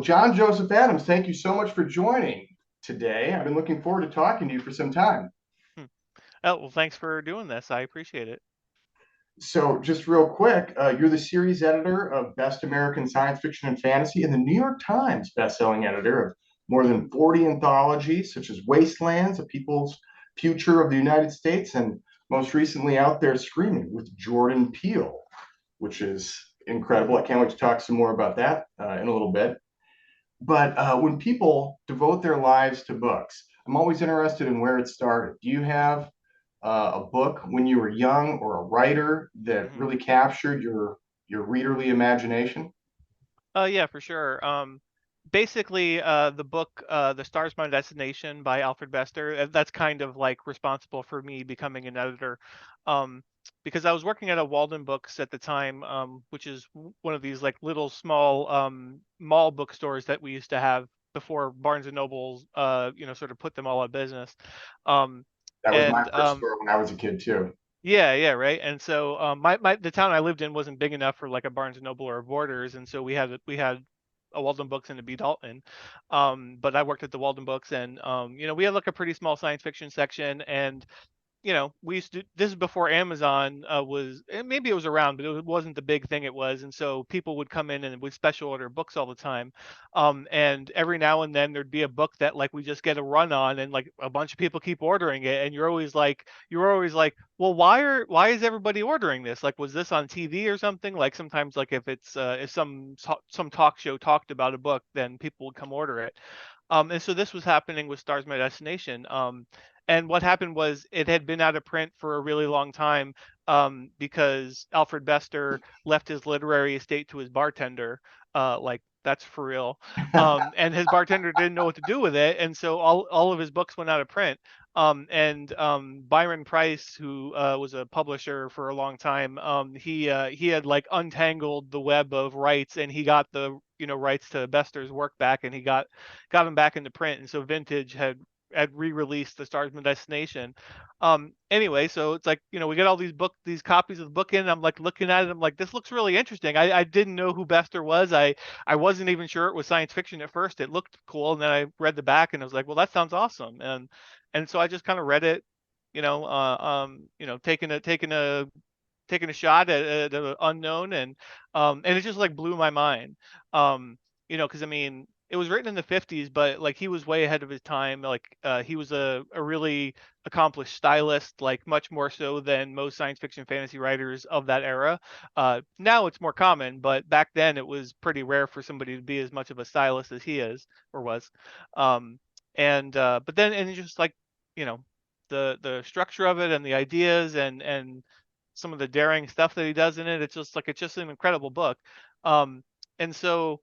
John Joseph Adams, thank you so much for joining today. I've been looking forward to talking to you for some time. Hmm. Oh, well, thanks for doing this. I appreciate it. So, just real quick, you're the series editor of Best American Science Fiction and Fantasy and the New York Times best-selling editor of more than 40 anthologies, such as Wastelands, A People's Future of the United States, and most recently Out There Screaming with Jordan Peele, which is incredible. I can't wait to talk some more about that in a little bit. But when people devote their lives to books, I'm always interested in where it started. Do you have a book when you were young or a writer that Hmm. really captured your readerly imagination? Yeah, for sure. Basically, the book, "The Star's My Destination" by Alfred Bester. That's kind of like responsible for me becoming an editor, um, because I was working at a Walden Books at the time, which is one of these like little small mall bookstores that we used to have before Barnes and Nobles, sort of put them all out of business. Um, That was my and first store when I was a kid too. Yeah, yeah, right. And so my the town I lived in wasn't big enough for like a Barnes and Noble or a Borders, and so we had a Walden Books and a B Dalton. But I worked at the Walden Books, and we had like a pretty small science fiction section, and we used to, this is before Amazon was, maybe it was around, but it wasn't the big thing it was. And so people would come in and would special order books all the time. And every now and then there'd be a book that like we just get a run on and like a bunch of people keep ordering it. And you're always like, well, why is everybody ordering this? Like, was this on TV or something? Like sometimes like if some talk show talked about a book, then people would come order it. And so this was happening with Stars My Destination. And what happened was it had been out of print for a really long time, because Alfred Bester left his literary estate to his bartender. Like that's for real. And his bartender didn't know what to do with it, and so all of his books went out of print. And Byron Price, who was a publisher for a long time, he had like untangled the web of rights, and he got the rights to Bester's work back, and he got him back into print. And so Vintage had re-released the Starsman Destination. Anyway, so it's like, we get all these copies of the book in. I'm like looking at it. I'm like, this looks really interesting. I didn't know who Bester was. I wasn't even sure it was science fiction at first. It looked cool, and then I read the back, and I was like, well, that sounds awesome. And so I just kind of read it, taking a shot at the unknown, and it just like blew my mind. Because I mean, it was written in the 50s, but like he was way ahead of his time. Like he was a really accomplished stylist, like much more so than most science fiction fantasy writers of that era. Now it's more common, but back then it was pretty rare for somebody to be as much of a stylist as he is or was. Um, and but then and just like you know the structure of it and the ideas and some of the daring stuff that he does in it. It's just an incredible book. Um, and so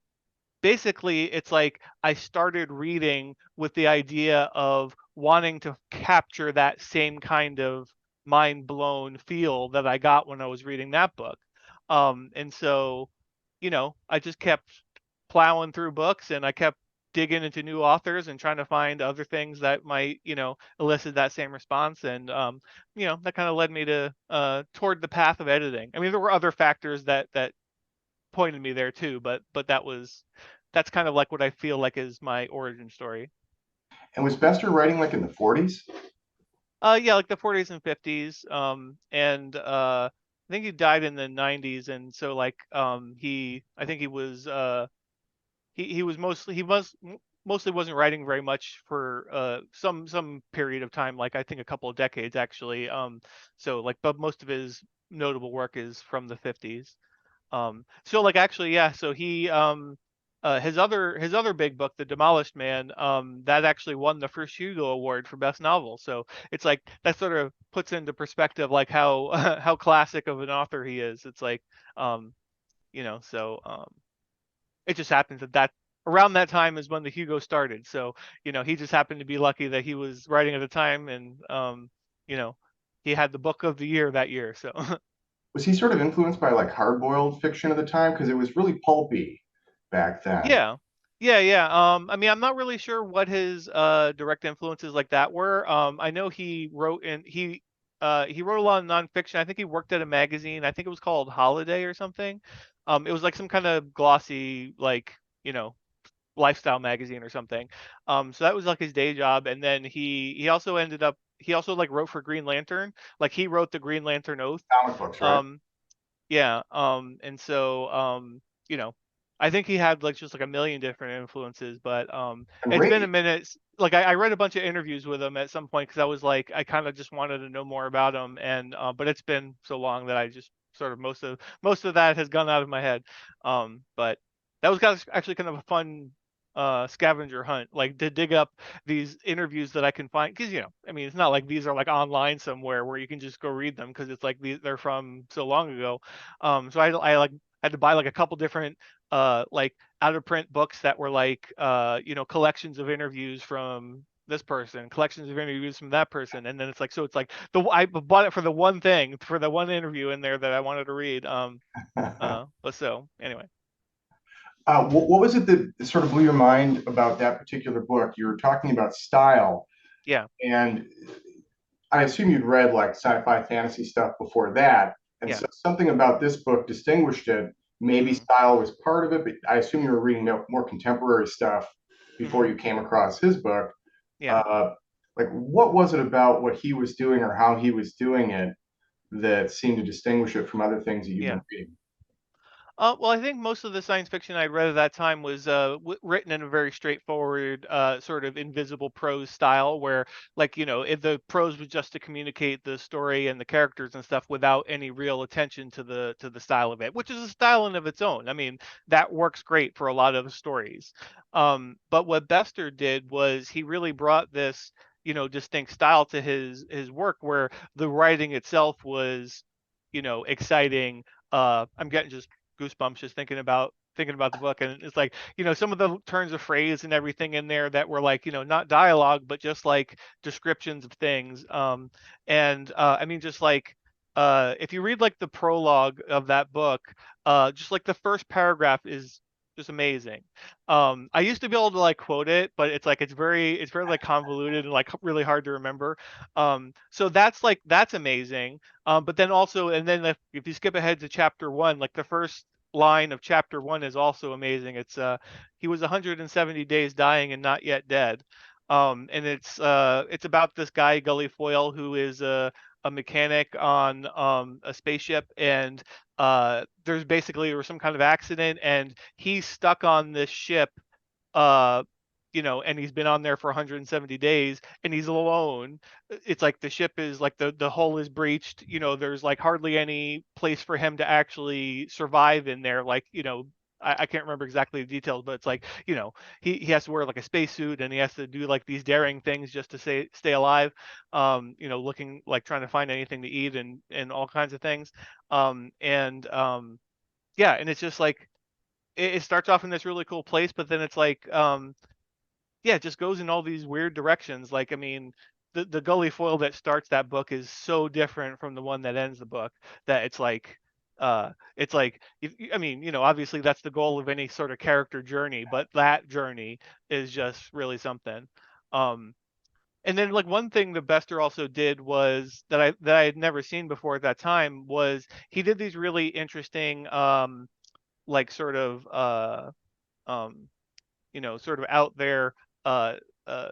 basically it's like I started reading with the idea of wanting to capture that same kind of mind blown feel that I got when I was reading that book. And so, I just kept plowing through books, and I kept digging into new authors and trying to find other things that might, elicit that same response. And that kind of led me to toward the path of editing. I mean, there were other factors that pointed me there too, but that's kind of like what I feel like is my origin story. And was Bester writing like in the 40s? Yeah, like the 40s and 50s. And I think he died in the 90s, and so like I think he mostly wasn't writing very much for some period of time, like I think a couple of decades actually. So like, but most of his notable work is from the 50s. So like actually, yeah. So his other big book, The Demolished Man, that actually won the first Hugo Award for best novel. So it's like that sort of puts into perspective like how how classic of an author he is. It's like, um, it just happens that around that time is when the Hugo started. So he just happened to be lucky that he was writing at the time, and you know, he had the book of the year that year. So. Was he sort of influenced by like hard-boiled fiction of the time? Because it was really pulpy back then. Yeah. Yeah, yeah. I mean, I'm not really sure what his direct influences like that were. I know he wrote a lot of nonfiction. I think he worked at a magazine. I think it was called Holiday or something. It was like some kind of glossy, like, you know, lifestyle magazine or something. So that was like his day job, and then he also ended up he also like wrote for Green Lantern. Like he wrote the Green Lantern Oath. Comic books, right? Yeah. And so you know, I think he had like just like a million different influences, but And it's been a Ray, minute. Like I read a bunch of interviews with him at some point because I was like I kind of just wanted to know more about him, and but it's been so long that I just sort of most of that has gone out of my head. But that was actually kind of a fun scavenger hunt, like to dig up these interviews that I can find, because I mean, it's not like these are like online somewhere where you can just go read them, because it's like they're from so long ago. So I like had to buy like a couple different like out of print books that were like collections of interviews from this person, collections of interviews from that person, and then it's like, so it's like I bought it for the one thing, for the one interview in there that I wanted to read. But so anyway. what was it that sort of blew your mind about that particular book? You were talking about style, Yeah. and I assume you'd read like sci-fi fantasy stuff before that, and Yeah. so something about this book distinguished it. Maybe Hmm. style was part of it, but I assume you were reading more contemporary stuff before Hmm. you came across his book. Yeah. Uh, like, what was it about what he was doing or how he was doing it that seemed to distinguish it from other things that you've been Yeah. reading? Well, I think most of the science fiction I'd read at that time was written in a very straightforward, sort of invisible prose style, where, like, if the prose was just to communicate the story and the characters and stuff without any real attention to the style of it, which is a style in of its own. I mean, that works great for a lot of stories. But what Bester did was he really brought this, distinct style to his work, where the writing itself was, exciting. I'm getting just goosebumps just thinking about the book, and it's like, some of the turns of phrase and everything in there that were like, not dialogue but just like descriptions of things. And I mean, just like, if you read like the prologue of that book, just like the first paragraph is just amazing. I used to be able to like quote it, but it's very like convoluted and like really hard to remember. So that's amazing. But then also, and then if you skip ahead to chapter one, like the first line of chapter one is also amazing. It's he was 170 days dying and not yet dead. And it's about this guy Gully Foyle, who is a mechanic on a spaceship, and there was some kind of accident, and he's stuck on this ship, uh and he's been on there for 170 days, and he's alone. It's like the ship is like the hull is breached. There's like hardly any place for him to actually survive in there. Like, I can't remember exactly the details, but it's like, he has to wear like a spacesuit, and he has to do like these daring things just to stay alive. Looking like trying to find anything to eat, and all kinds of things. And yeah, and it's just like it starts off in this really cool place, but then it's like, yeah, it just goes in all these weird directions. Like, I mean, the Gully Foil that starts that book is so different from the one that ends the book, that it's like, I mean, obviously that's the goal of any sort of character journey, but that journey is just really something. Um, and then like one thing that Bester also did was that I had never seen before at that time was he did these really interesting, like sort of um sort of out there, uh, uh,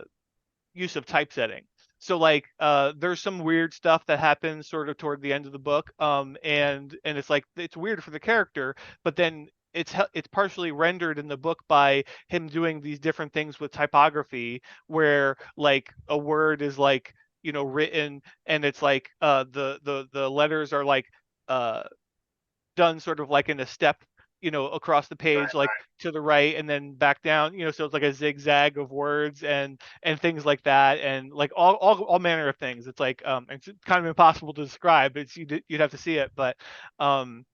use of typesetting. So like, there's some weird stuff that happens sort of toward the end of the book, and it's like it's weird for the character, but then it's partially rendered in the book by him doing these different things with typography, where like a word is like, written, and it's like, the letters are like, uh done sort of like in a step, across the page, like to the right and then back down, so it's like a zigzag of words, and things like that, and like all manner of things. It's like, it's kind of impossible to describe. You'd have to see it, um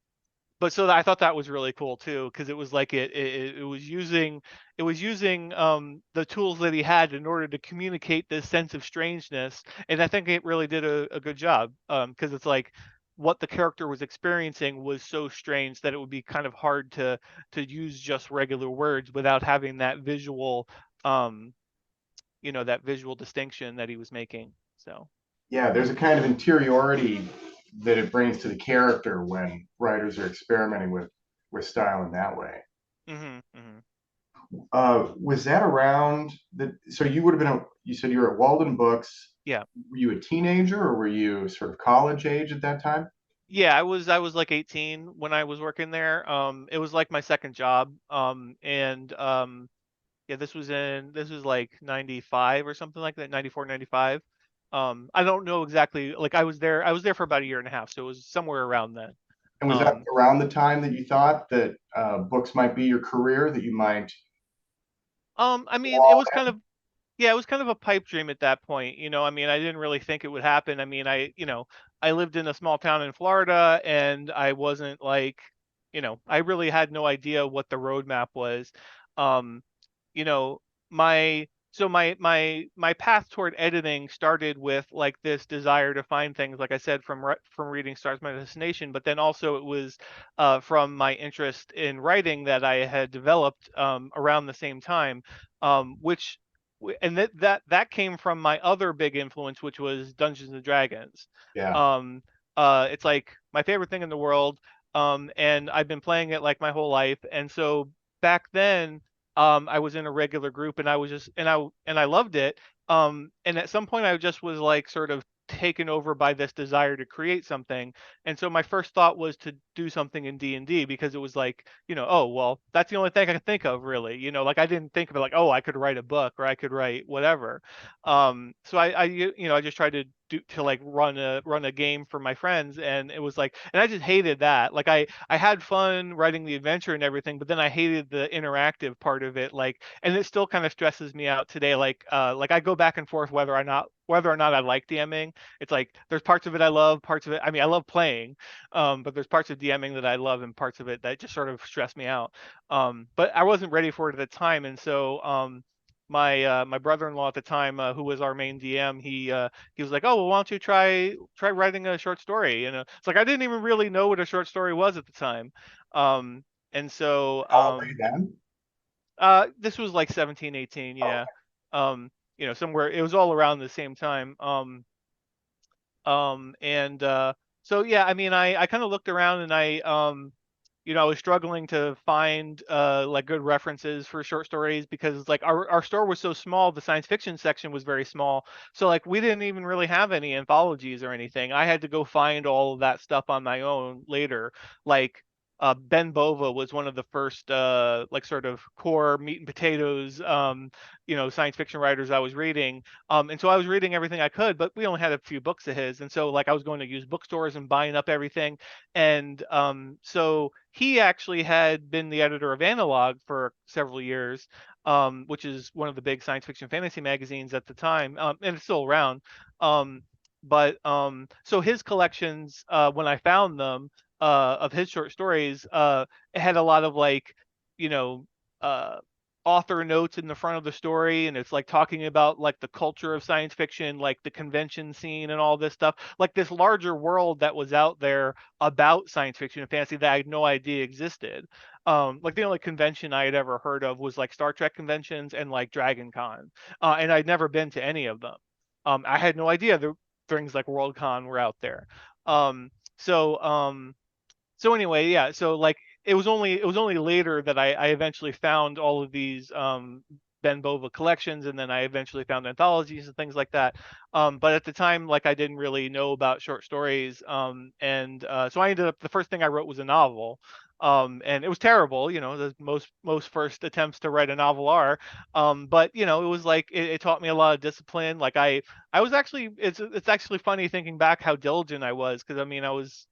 but so I thought that was really cool too, because it was like it was using the tools that he had in order to communicate this sense of strangeness, and I think it really did a good job, because it's like what the character was experiencing was so strange that it would be kind of hard to use just regular words without having that visual, um that visual distinction that he was making. So. Yeah, there's a kind of interiority that it brings to the character when writers are experimenting with style in that way. Hmm. Hmm. Was that around the, so you would have been, you said you were at Walden Books. Yeah. Were you a teenager or were you sort of college age at that time? Yeah, I was like 18 when I was working there. It was like my second job. And yeah, this was like 95 or something like that, 94, 95. I don't know exactly, like I was there for about a year and a half, so it was somewhere around then. And was that Um, around the time that you thought that books might be your career, that you might I go mean, it all was kind of, yeah, it was kind of a pipe dream at that point. I mean, I didn't really think it would happen. I mean, I lived in a small town in Florida, and I wasn't like, I really had no idea what the roadmap was. Um, you know, my path toward editing started with like this desire to find things, like I said, from reading Stars My Destination, but then also it was from my interest in writing that I had developed around the same time, which and that came from my other big influence, which was Dungeons and Dragons. yeah. Um, it's like my favorite thing in the world, and I've been playing it like my whole life, and so back then I was in a regular group, and I was just and I loved it. And at some point I just was like sort of taken over by this desire to create something. And so my first thought was to do something in D&D, because it was like, oh, well, that's the only thing I could think of, really. Like I didn't think of it like, oh, I could write a book or I could write whatever. So I just tried to like run a game for my friends, and it was like, and I just hated that. Like I had fun writing the adventure and everything, but then I hated the interactive part of it. Like, and it still kind of stresses me out today. Like I go back and forth whether or not I like DMing. It's like there's parts of it I love, parts of it. I mean, I love playing, but there's parts of DMing that I love and parts of it that just sort of stress me out. But I wasn't ready for it at the time, and so my brother-in-law at the time, who was our main DM, he was like, "Oh, well, why don't you try writing a short story?" It's like I didn't even really know what a short story was at the time. And so How old were you then? this was like 17, 18, yeah. Somewhere it was all around the same time. And so yeah, I mean, I kind of looked around, and I was struggling to find like good references for short stories, because like our store was so small, the science fiction section was very small. So like we didn't even really have any anthologies or anything. I had to go find all of that stuff on my own later. Like Ben Bova was one of the first like sort of core meat and potatoes science fiction writers I was reading. And so I was reading everything I could, but we only had a few books of his. And so like I was going to use bookstores and buying up everything. And so he actually had been the editor of Analog for several years, which is one of the big science fiction fantasy magazines at the time, and it's still around. But so his collections, when I found them, of his short stories, it had a lot of like, you know, uh, author notes in the front of the story, and it's like talking about like the culture of science fiction, like the convention scene and all this stuff, like this larger world that was out there about science fiction and fantasy that I had no idea existed. Like the only convention I had ever heard of was like Star Trek conventions and like Dragon Con, and I'd never been to any of them. I had no idea the things like Worldcon were out there. Um, so um, so anyway, yeah. So like it was only later that I eventually found all of these Ben Bova collections, and then I eventually found anthologies and things like that. But at the time, like I didn't really know about short stories, and so I ended up, the first thing I wrote was a novel. And it was terrible, the most first attempts to write a novel are. But it was like it taught me a lot of discipline. Like I was actually, it's actually funny thinking back how diligent I was, because I mean I was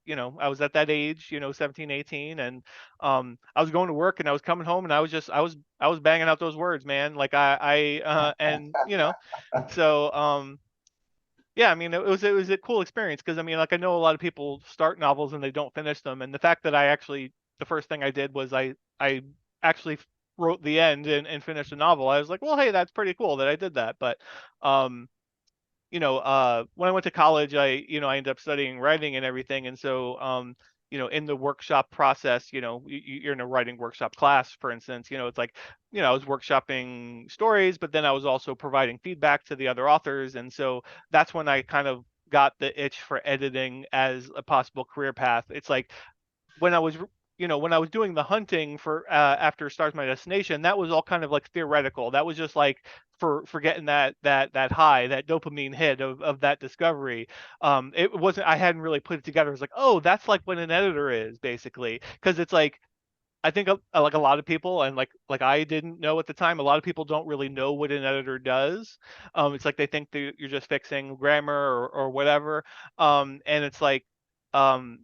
at that age, 17, 18, and I was going to work and I was coming home, and I was banging out those words, man. Like and so yeah, I mean it was a cool experience, because I mean, like, I know a lot of people start novels and they don't finish them, and the fact that the first thing I did was I actually wrote the end and finished a novel. I was like, well, hey, that's pretty cool that I did that. But um when I went to college, I ended up studying writing and everything. And so, in the workshop process, you're in a writing workshop class, for instance, it's like, I was workshopping stories, but then I was also providing feedback to the other authors. And so that's when I kind of got the itch for editing as a possible career path. It's like when I was when I was doing the hunting for after Stars My Destination, that was all kind of like theoretical. That was just like for getting that high, that dopamine hit of that discovery. It wasn't, I hadn't really put it together. It was like, oh, that's like what an editor is basically, because it's like, I think like a lot of people, and like I didn't know at the time, a lot of people don't really know what an editor does. It's like they think that you're just fixing grammar or whatever. And it's like,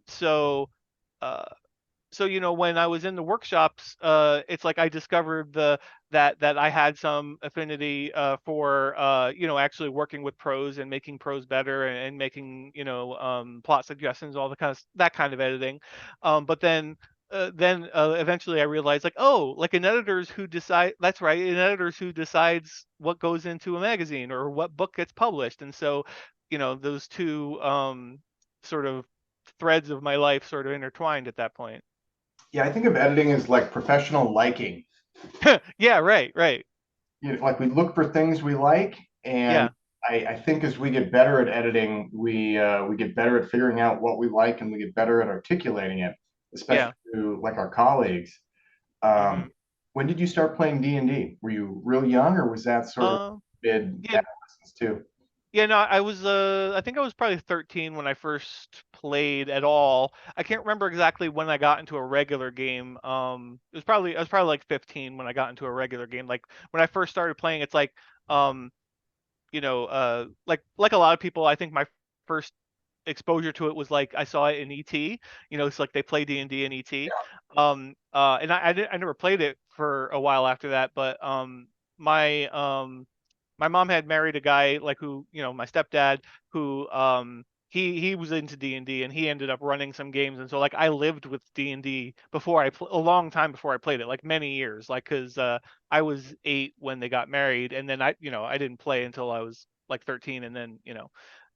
so uh so when I was in the workshops, it's like I discovered that I had some affinity for actually working with prose and making prose better, and making plot suggestions, all the kind of that kind of editing. But then eventually I realized, like, oh, like an editor's who decide that's right, an editor's who decides what goes into a magazine or what book gets published. And so those two sort of threads of my life sort of intertwined at that point. Yeah, I think of editing as like professional liking. Yeah, right, right. Like we look for things we like, and Yeah, I think as we get better at editing, we get better at figuring out what we like, and we get better at articulating it, especially yeah. to like our colleagues. Um, Hmm. when did you start playing D&D? Were you real young, or was that sort of Uh, mid yeah, adolescence too? yeah. No, I think I was probably 13 when I first played at all. I can't remember exactly when I got into a regular game. I was probably like 15 when I got into a regular game. Like when I first started playing, it's like, um, like a lot of people, I think my first exposure to it was like I saw it in ET. It's like they play D&D in ET. And I never played it for a while after that, but my my mom had married a guy, like, who, my stepdad, who he was into D&D, and he ended up running some games. And so like I lived with D&D before a long time before I played it, like many years, like, cuz I was 8 when they got married, and then I didn't play until I was like 13, and then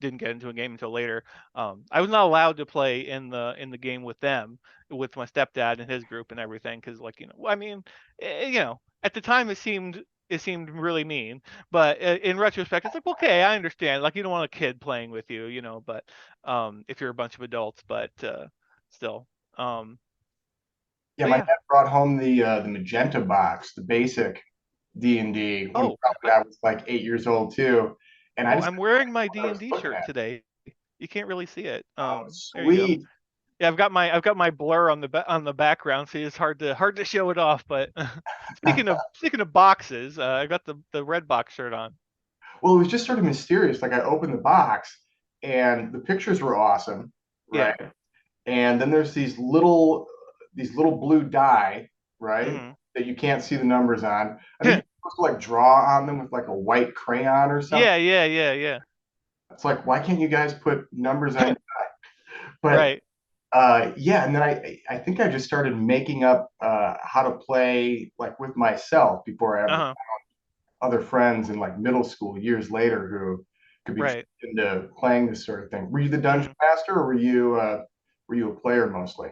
didn't get into a game until later. I was not allowed to play in the game with them, with my stepdad and his group and everything, because, like, I mean, at the time it seemed really mean, but in retrospect, it's like, okay, I understand. Like, you don't want a kid playing with you, but if you're a bunch of adults, but still, um, Yeah, but my yeah. dad brought home the magenta box, the basic D&D, when Oh, probably I was like 8 years old too, and I just I'm wearing my I was D&D looking shirt at. today. You can't really see it. Oh, There you go. sweet. Yeah, I've got my blur on the background, so it's hard to show it off. But speaking of boxes, I got the red box shirt on. Well, it was just sort of mysterious. Like I opened the box and the pictures were awesome, right? Yeah. And then there's these little blue die, right? Hmm. That you can't see the numbers on. I think you're supposed to like draw on them with like a white crayon or something. Yeah, yeah, yeah, yeah. It's like, why can't you guys put numbers on? But Right. yeah, and then I think I just started making up how to play like with myself before I ever Uh-huh. other friends in like middle school years later who could be Right. into playing this sort of thing. Were you the dungeon Hmm. master, or were you a player mostly?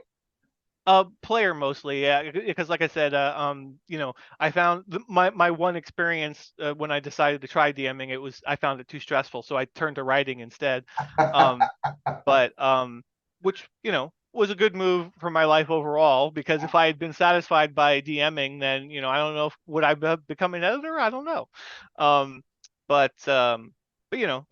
Player mostly, yeah, because like I said, I found my one experience when I decided to try DMing, I found it too stressful, so I turned to writing instead. Um, but which was a good move for my life overall, because if I had been satisfied by DMing, then I don't know if would I become an editor. I don't know. um but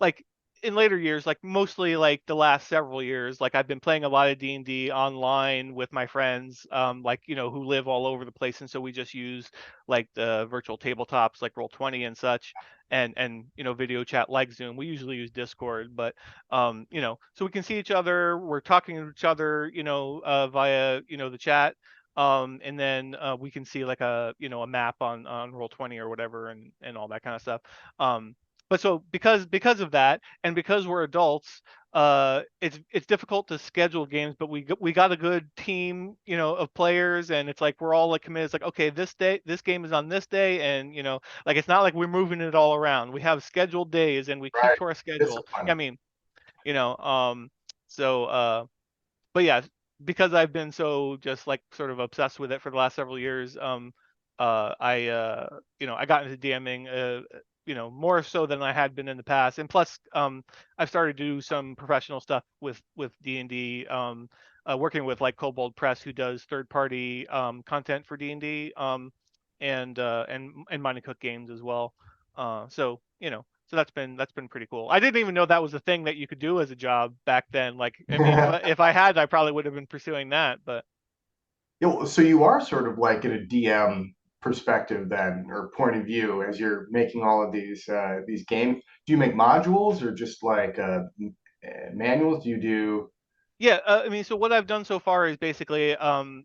like in later years, like mostly like the last several years, like I've been playing a lot of D&D online with my friends, like who live all over the place, and so we just use like the virtual tabletops like Roll20 and such, and video chat like Zoom. We usually use Discord, but so we can see each other, we're talking to each other, via the chat. And then we can see like a map on Roll20 or whatever, and all that kind of stuff. But so because of that, and because we're adults, it's difficult to schedule games, but we got a good team, of players, and it's like we're all like committed. It's like, okay, this game is on this day, and like it's not like we're moving it all around. We have scheduled days, and we keep Right. to our schedule. I Discipline. mean, you know, so but yeah, because I've been so just like sort of obsessed with it for the last several years, I got into DMing more so than I had been in the past. And plus, I've started to do some professional stuff with D&D, working with like Kobold Press, who does third party content for D&D, and Mind and Cook games as well. So so that's been pretty cool. I didn't even know that was a thing that you could do as a job back then. Like, I mean, if I had, I probably would have been pursuing that. But Yeah, well, so you are sort of like in a DM perspective then, or point of view, as you're making all of these games. Do you make modules or just like manuals? Do you do? yeah, I mean, so what I've done so far is basically so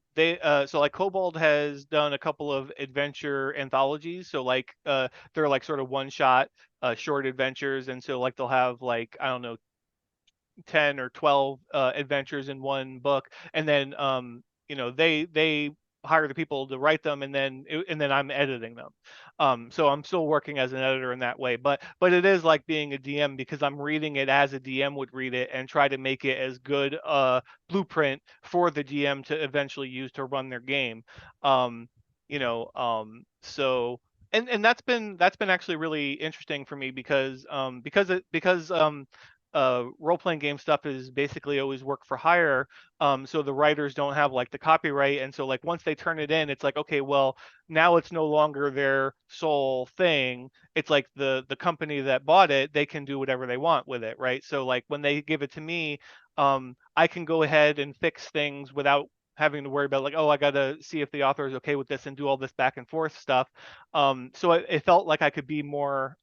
like Kobold has done a couple of adventure anthologies. So like they're like sort of one shot short adventures, and so like they'll have like, I don't know, 10 or 12 adventures in one book, and then they hire the people to write them, and then I'm editing them. So I'm still working as an editor in that way, but it is like being a DM, because I'm reading it as a DM would read it and try to make it as good a blueprint for the DM to eventually use to run their game. So and that's been actually really interesting for me, because role playing game stuff is basically always work for hire. So the writers don't have like the copyright, and so like once they turn it in, it's like, okay, well, now it's no longer their sole thing. It's like the company that bought it, they can do whatever they want with it, right? So like when they give it to me, I can go ahead and fix things without having to worry about like, oh, I gotta see if the author is okay with this and do all this back and forth stuff. So it felt like I could be more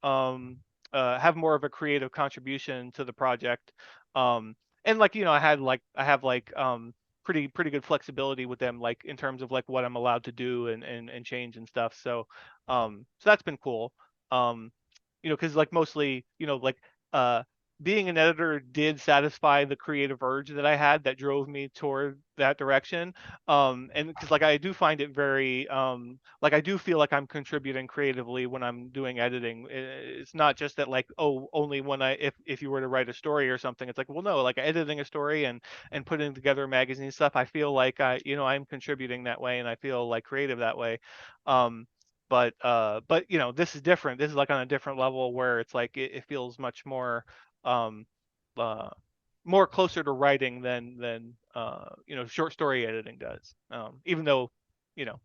have more of a creative contribution to the project. And like, I have pretty good flexibility with them, like in terms of like what I'm allowed to do and change and stuff. So that's been cool. Because like mostly, uh being an editor did satisfy the creative urge that I had that drove me toward that direction. And because like I do find it very like I do feel like I'm contributing creatively when I'm doing editing. It's not just that like, oh, only when if you were to write a story or something. It's like, well, no, like editing a story and putting together magazine stuff, I feel like I'm contributing that way, and I feel like creative that way. um but this is different. This is like on a different level, where it's like it feels much more um uh more closer to writing than short story editing does. Even though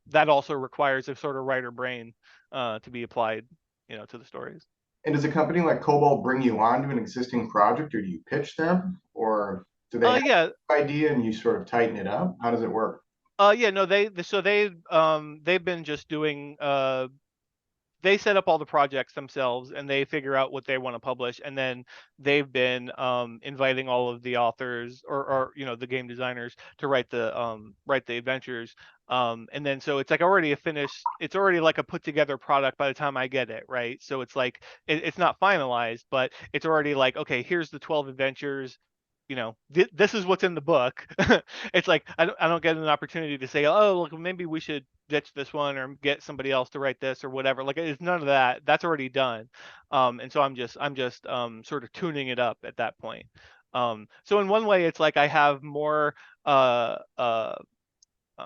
that also requires a sort of writer brain to be applied to the stories. And does a company like Cobalt bring you on to an existing project, or do you pitch them, or do they have Yeah. an idea and you sort of tighten it up? How does it work? Yeah, no, they've been just doing they set up all the projects themselves, and they figure out what they want to publish, and then they've been inviting all of the authors, or the game designers, to write the adventures. And then so it's like already a finished, it's already like a put together product by the time I get it, right? So it's like it's not finalized, but it's already like, okay, here's the 12 adventures. This is what's in the book. It's like I don't get an opportunity to say, oh, look, maybe we should ditch this one or get somebody else to write this or whatever. Like, it's none of that. That's already done. And so I'm just sort of tuning it up at that point. So in one way, it's like I have more uh uh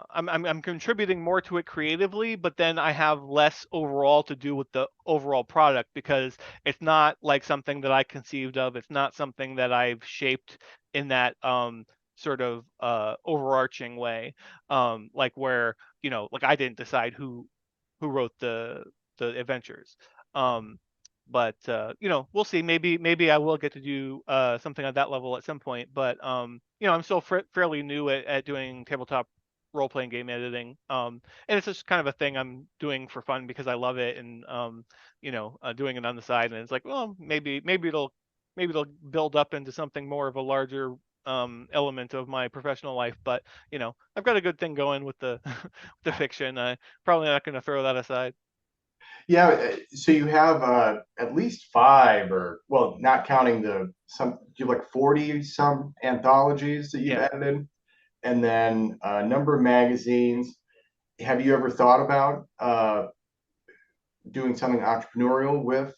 I'm contributing more to it creatively, but then I have less overall to do with the overall product, because it's not like something that I conceived of. It's not something that I've shaped in that sort of overarching way. Like where, like I didn't decide who wrote the adventures. But we'll see. Maybe I will get to do something at that level at some point. But I'm still fairly new at doing tabletop role playing game editing. And it's just kind of a thing I'm doing for fun because I love it, and doing it on the side. And it's like, well, maybe it'll build up into something more of a larger element of my professional life. But I've got a good thing going with the the fiction. I probably not going to throw that aside. Yeah, so you have at least five, or well, not counting you have like 40 some anthologies that you've Yeah. edited, and then a number of magazines. Have you ever thought about doing something entrepreneurial with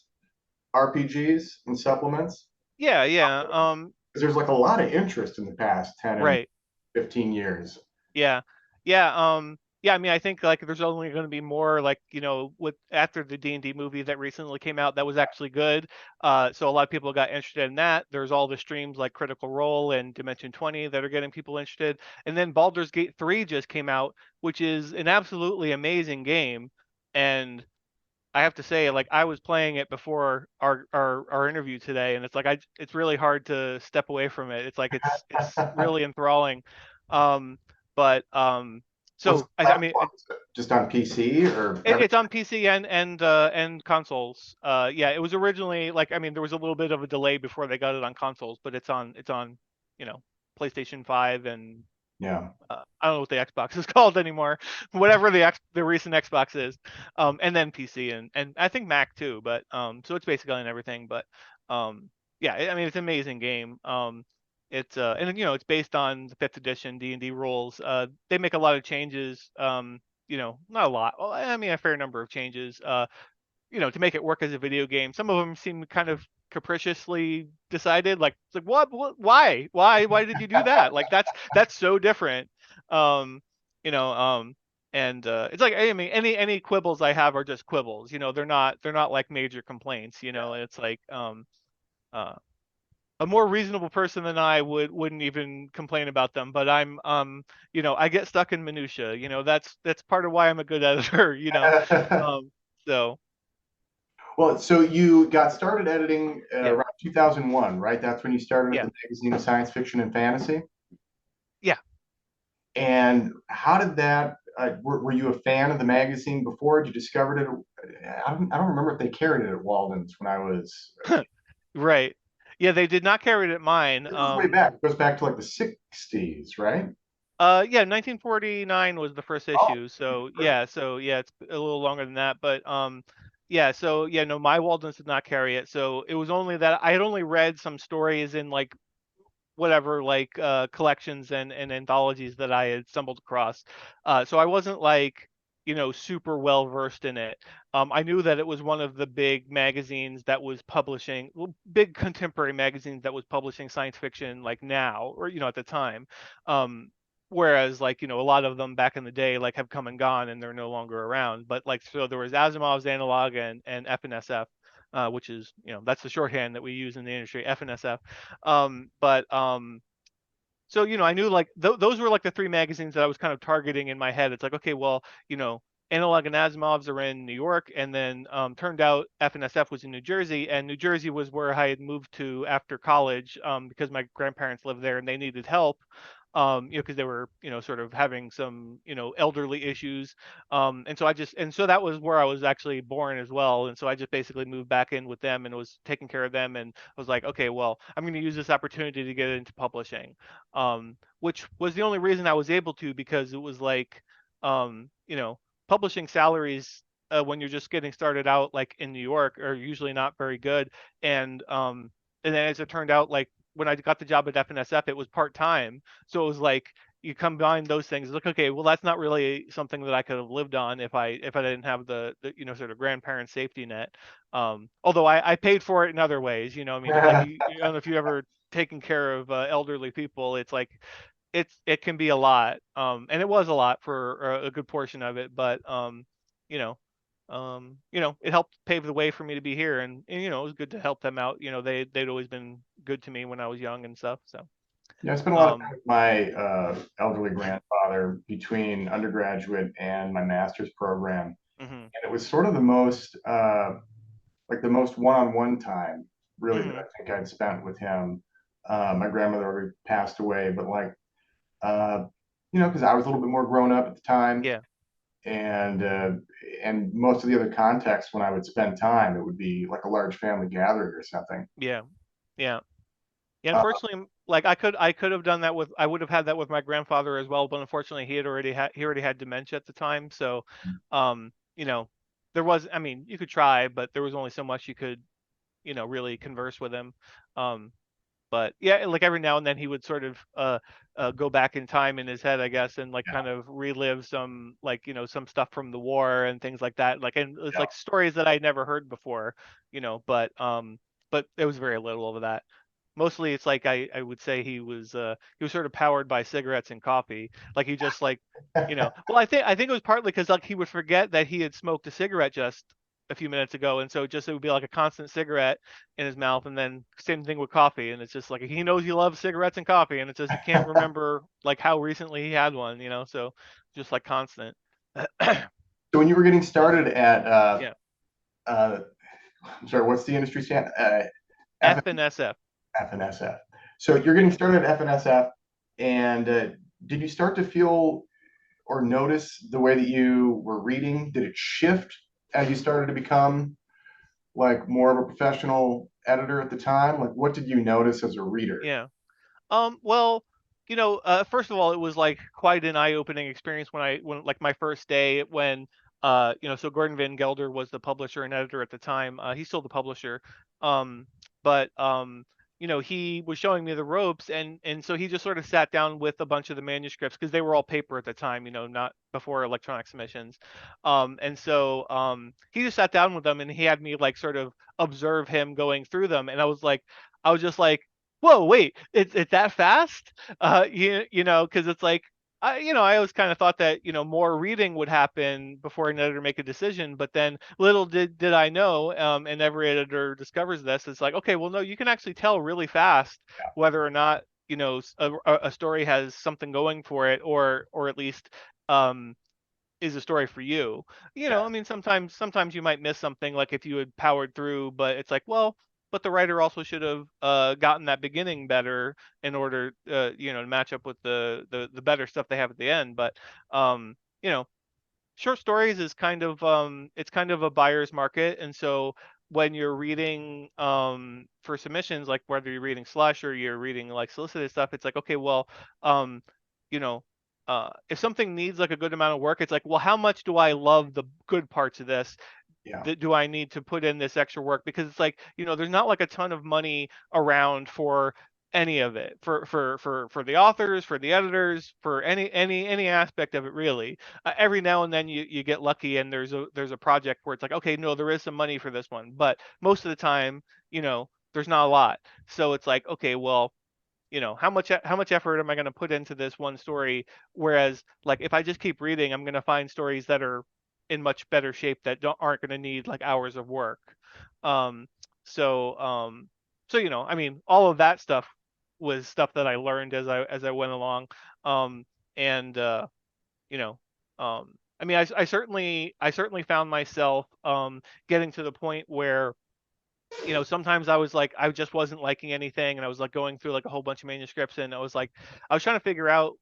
RPGs and supplements? Yeah, yeah. Because there's like a lot of interest in the past 10 and Right. 15 years. Yeah. Yeah. yeah, I mean, I think like there's only going to be more like, with after the D&D movie that recently came out that was actually good. So a lot of people got interested in that. There's all the streams like Critical Role and Dimension 20 that are getting people interested. And then Baldur's Gate 3 just came out, which is an absolutely amazing game. And I have to say, like I was playing it before our interview today, and it's really hard to step away from it. It's like it's really enthralling. Um, but What's the so I mean, platform? Is it just on PC or it's on PC and consoles. Yeah, it was originally like I mean there was a little bit of a delay before they got it on consoles, but it's on you know PlayStation 5 and yeah. I don't know what the Xbox is called anymore. Whatever the recent Xbox is, and then PC and I think Mac too. But so it's basically on everything. But yeah, I mean it's an amazing game. It's and it's based on the fifth edition D&D rules. They make a lot of changes. Not a lot. Well, I mean a fair number of changes. To make it work as a video game. Some of them seem kind of capriciously decided. Like it's like what why did you do that? Like that's so different. Um, you know, and it's like I mean any quibbles I have are just quibbles. They're not like major complaints. And it's like uh a more reasonable person than I wouldn't even complain about them, but I get stuck in minutia. That's part of why I'm a good editor. Um, so Well, so you got started editing yeah, around 2001, right? That's when you started at yeah, the magazine of science fiction and fantasy. yeah. And how did that? Were you a fan of the magazine before? Did you discovered it? I don't remember if they carried it at Walden's when I was a kid. Right. Yeah, they did not carry it at mine. It goes way back. It goes back to like the 60s, right? Yeah, 1949 was the first Oh, issue. So yeah, it's a little longer than that, but yeah, so yeah, no, my Waldens did not carry it. So it was only that I had only read some stories in like whatever like collections and anthologies that I had stumbled across. So I wasn't like super well versed in it. I knew that it was one of the big magazines that was publishing big contemporary magazines that was publishing science fiction like now or at the time. Whereas like a lot of them back in the day like have come and gone and they're no longer around. But like so there was Asimov's Analog and FNSF, which is that's the shorthand that we use in the industry, FNSF. But so I knew like those were like the three magazines that I was kind of targeting in my head. It's like, okay, well, Analog and Asimov's are in New York, and then turned out FNSF was in New Jersey, and New Jersey was where I had moved to after college, because my grandparents lived there and they needed help. Because they were, sort of having some, elderly issues. And so that was where I was actually born as well. And so I just basically moved back in with them and was taking care of them. And was like, okay, well, I'm going to use this opportunity to get into publishing, which was the only reason I was able to, because it was like, um, you know, publishing salaries when you're just getting started out, like in New York, are usually not very good. And then as it turned out, like when I got the job at FNSF, it was part time, so it was like you combine those things. It's like, okay, well, that's not really something that I could have lived on if I didn't have the sort of grandparent safety net. Although I paid for it in other ways. I mean, like yeah. I don't know if you ever taken care of elderly people. It's like it can be a lot, and it was a lot for a good portion of it. But you know, it helped pave the way for me to be here, and it was good to help them out. They'd always been good to me when I was young and stuff. So I spent a lot of time um, with my elderly grandfather between undergraduate and my master's program, mhm, and it was sort of the most like the most one-on-one time really that I mhm, think I'd spent with him. My grandmother already passed away, but like uh, because I was a little bit more grown up at the time, yeah, and uh, and most of the other contexts when I would spend time, it would be like a large family gathering or something. yeah, yeah. Yeah, Uh, unfortunately, like I could have done that with I would have had that with my grandfather as well, but unfortunately he already had dementia at the time. So um, you know, there was I mean, you could try, but there was only so much you could, really converse with him. Um, but yeah, like every now and then he would sort of go back in time in his head, I guess, and like yeah, kind of relive some like some stuff from the war and things like that. Like and it's yeah. like stories that I'd never heard before, but it was very little of that. mostly it's like I would say he was sort of powered by cigarettes and coffee. Like he just like, well, I think it was partly because like he would forget that he had smoked a cigarette just a few minutes ago, and so just it would be like a constant cigarette in his mouth, and then same thing with coffee, and it's just like he knows he loves cigarettes and coffee, and it's just he can't remember like how recently he had one, so just like constant. So when you were getting started at Yeah, uh, I'm sorry, what's the industry stand? F F and SF. FNSF. So you're getting started at FNSF, and did you start to feel or notice the way that you were reading? Did it shift as you started to become like more of a professional editor at the time? Like, what did you notice as a reader? Yeah. Well, first of all, it was like quite an eye-opening experience when like my first day when, so Gordon Van Gelder was the publisher and editor at the time. He's still the publisher. Um, but he was showing me the ropes, and so he just sort of sat down with a bunch of the manuscripts because they were all paper at the time, not before electronic submissions. And so he just sat down with them and he had me like sort of observe him going through them, and I was just like, whoa, wait, it's that fast? Because it's like I always kind of thought that more reading would happen before an editor make a decision, but then little did I know, and every editor discovers this. It's like, okay, well, no, you can actually tell really fast whether or not a story has something going for it, or at least um, is a story for you. I mean, sometimes you might miss something, like if you had powered through, but it's like, well, but the writer also should have gotten that beginning better in order to match up with the better stuff they have at the end. But um you know short stories is kind of it's kind of a buyer's market, and so when you're reading for submissions, like whether you're reading slush or you're reading like solicited stuff, it's like, okay, well, um you know if something needs like a good amount of work, it's like, well, how much do I love the good parts of this? Yeah, Do I need to put in this extra work? Because it's like, there's not like a ton of money around for any of it, for the authors, for the editors, for any aspect of it, really. Every now and then you get lucky and there's a project where it's like, okay, no, there is some money for this one, but most of the time, there's not a lot. So it's like, okay, well, how much effort am I going to put into this one story? Whereas like if I just keep reading, I'm going to find stories that are in much better shape that aren't going to need like hours of work. um so I mean, all of that stuff was stuff that I learned as I went along. And you know I mean, I certainly found myself getting to the point where sometimes I was like, I just wasn't liking anything, and I was like going through like a whole bunch of manuscripts, and I was trying to figure out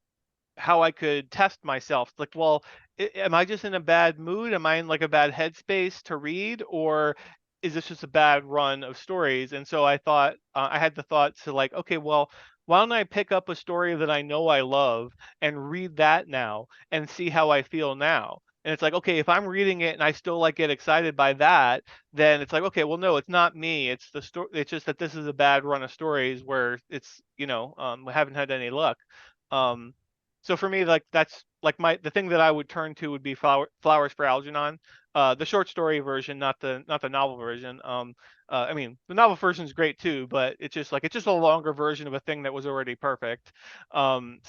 how I could test myself. Like, well, am I just in a bad mood? Am I in like a bad headspace to read, or is this just a bad run of stories? And so I thought, I had the thought to like, okay, well, why don't I pick up a story that I know I love and read that now and see how I feel now? And it's like, okay, if I'm reading it and I still like get excited by that, then it's like, okay, well, no, it's not me. It's the story. It's just that this is a bad run of stories where it's, we haven't had any luck. Um, so for me, like that's like the thing that I would turn to would be Flowers for Algernon, the short story version, not the novel version. I mean, the novel version is great too, but it's just a longer version of a thing that was already perfect. And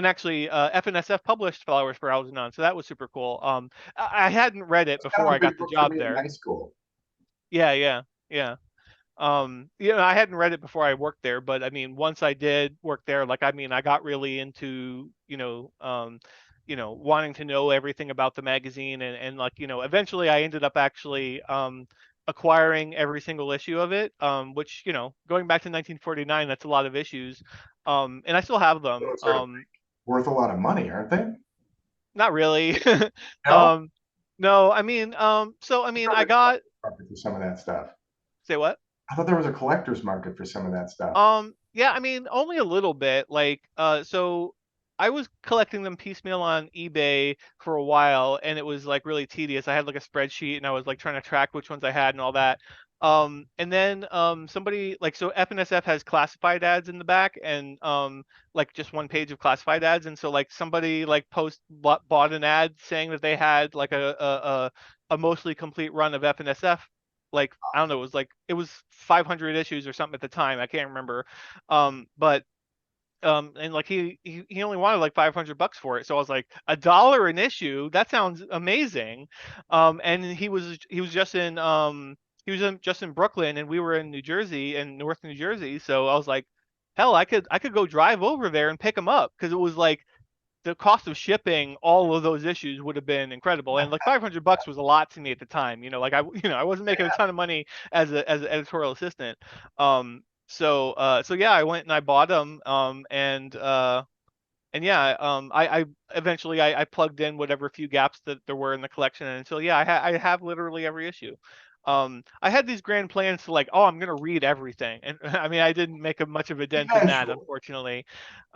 actually, FNSF published Flowers for Algernon, so that was super cool. I hadn't read it kind before of a I got big the book for job me in there. high school. Yeah, yeah, yeah. I hadn't read it before I worked there, but I mean, once I did work there, like, I mean, I got really into, wanting to know everything about the magazine, and like, eventually I ended up actually acquiring every single issue of it, which, going back to 1949, that's a lot of issues. And I still have them. Those are worth a lot of money, aren't they? Not really. No, um, no, I mean, so I I mean, thought I there was got, a market for some of that stuff. say what? I thought there was a collector's market for some of that stuff. Yeah, I mean, only a little bit. Like, so I was collecting them piecemeal on eBay for a while, and it was like really tedious. I had like a spreadsheet, and I was like trying to track which ones I had and all that. And then somebody like, so FNSF has classified ads in the back, and like just one page of classified ads, and so like somebody like bought an ad saying that they had like a mostly complete run of FNSF like, I don't know, it was 500 issues or something at the time. I can't remember. But and like he only wanted like $500 for it. So I was like, $1 an issue? That sounds amazing. And he was just in Brooklyn, and we were in New Jersey, in North New Jersey. So I was like, hell, I could go drive over there and pick him up, because it was like the cost of shipping all of those issues would have been incredible. And like $500 was a lot to me at the time. I wasn't making a ton of money as an editorial assistant. So yeah, I went and I bought them. And yeah, I eventually I plugged in whatever few gaps that there were in the collection, and so yeah, I have literally every issue. I had these grand plans to, like, oh, I'm gonna read everything, and I mean, I didn't make much of a dent in that, Eventually, unfortunately.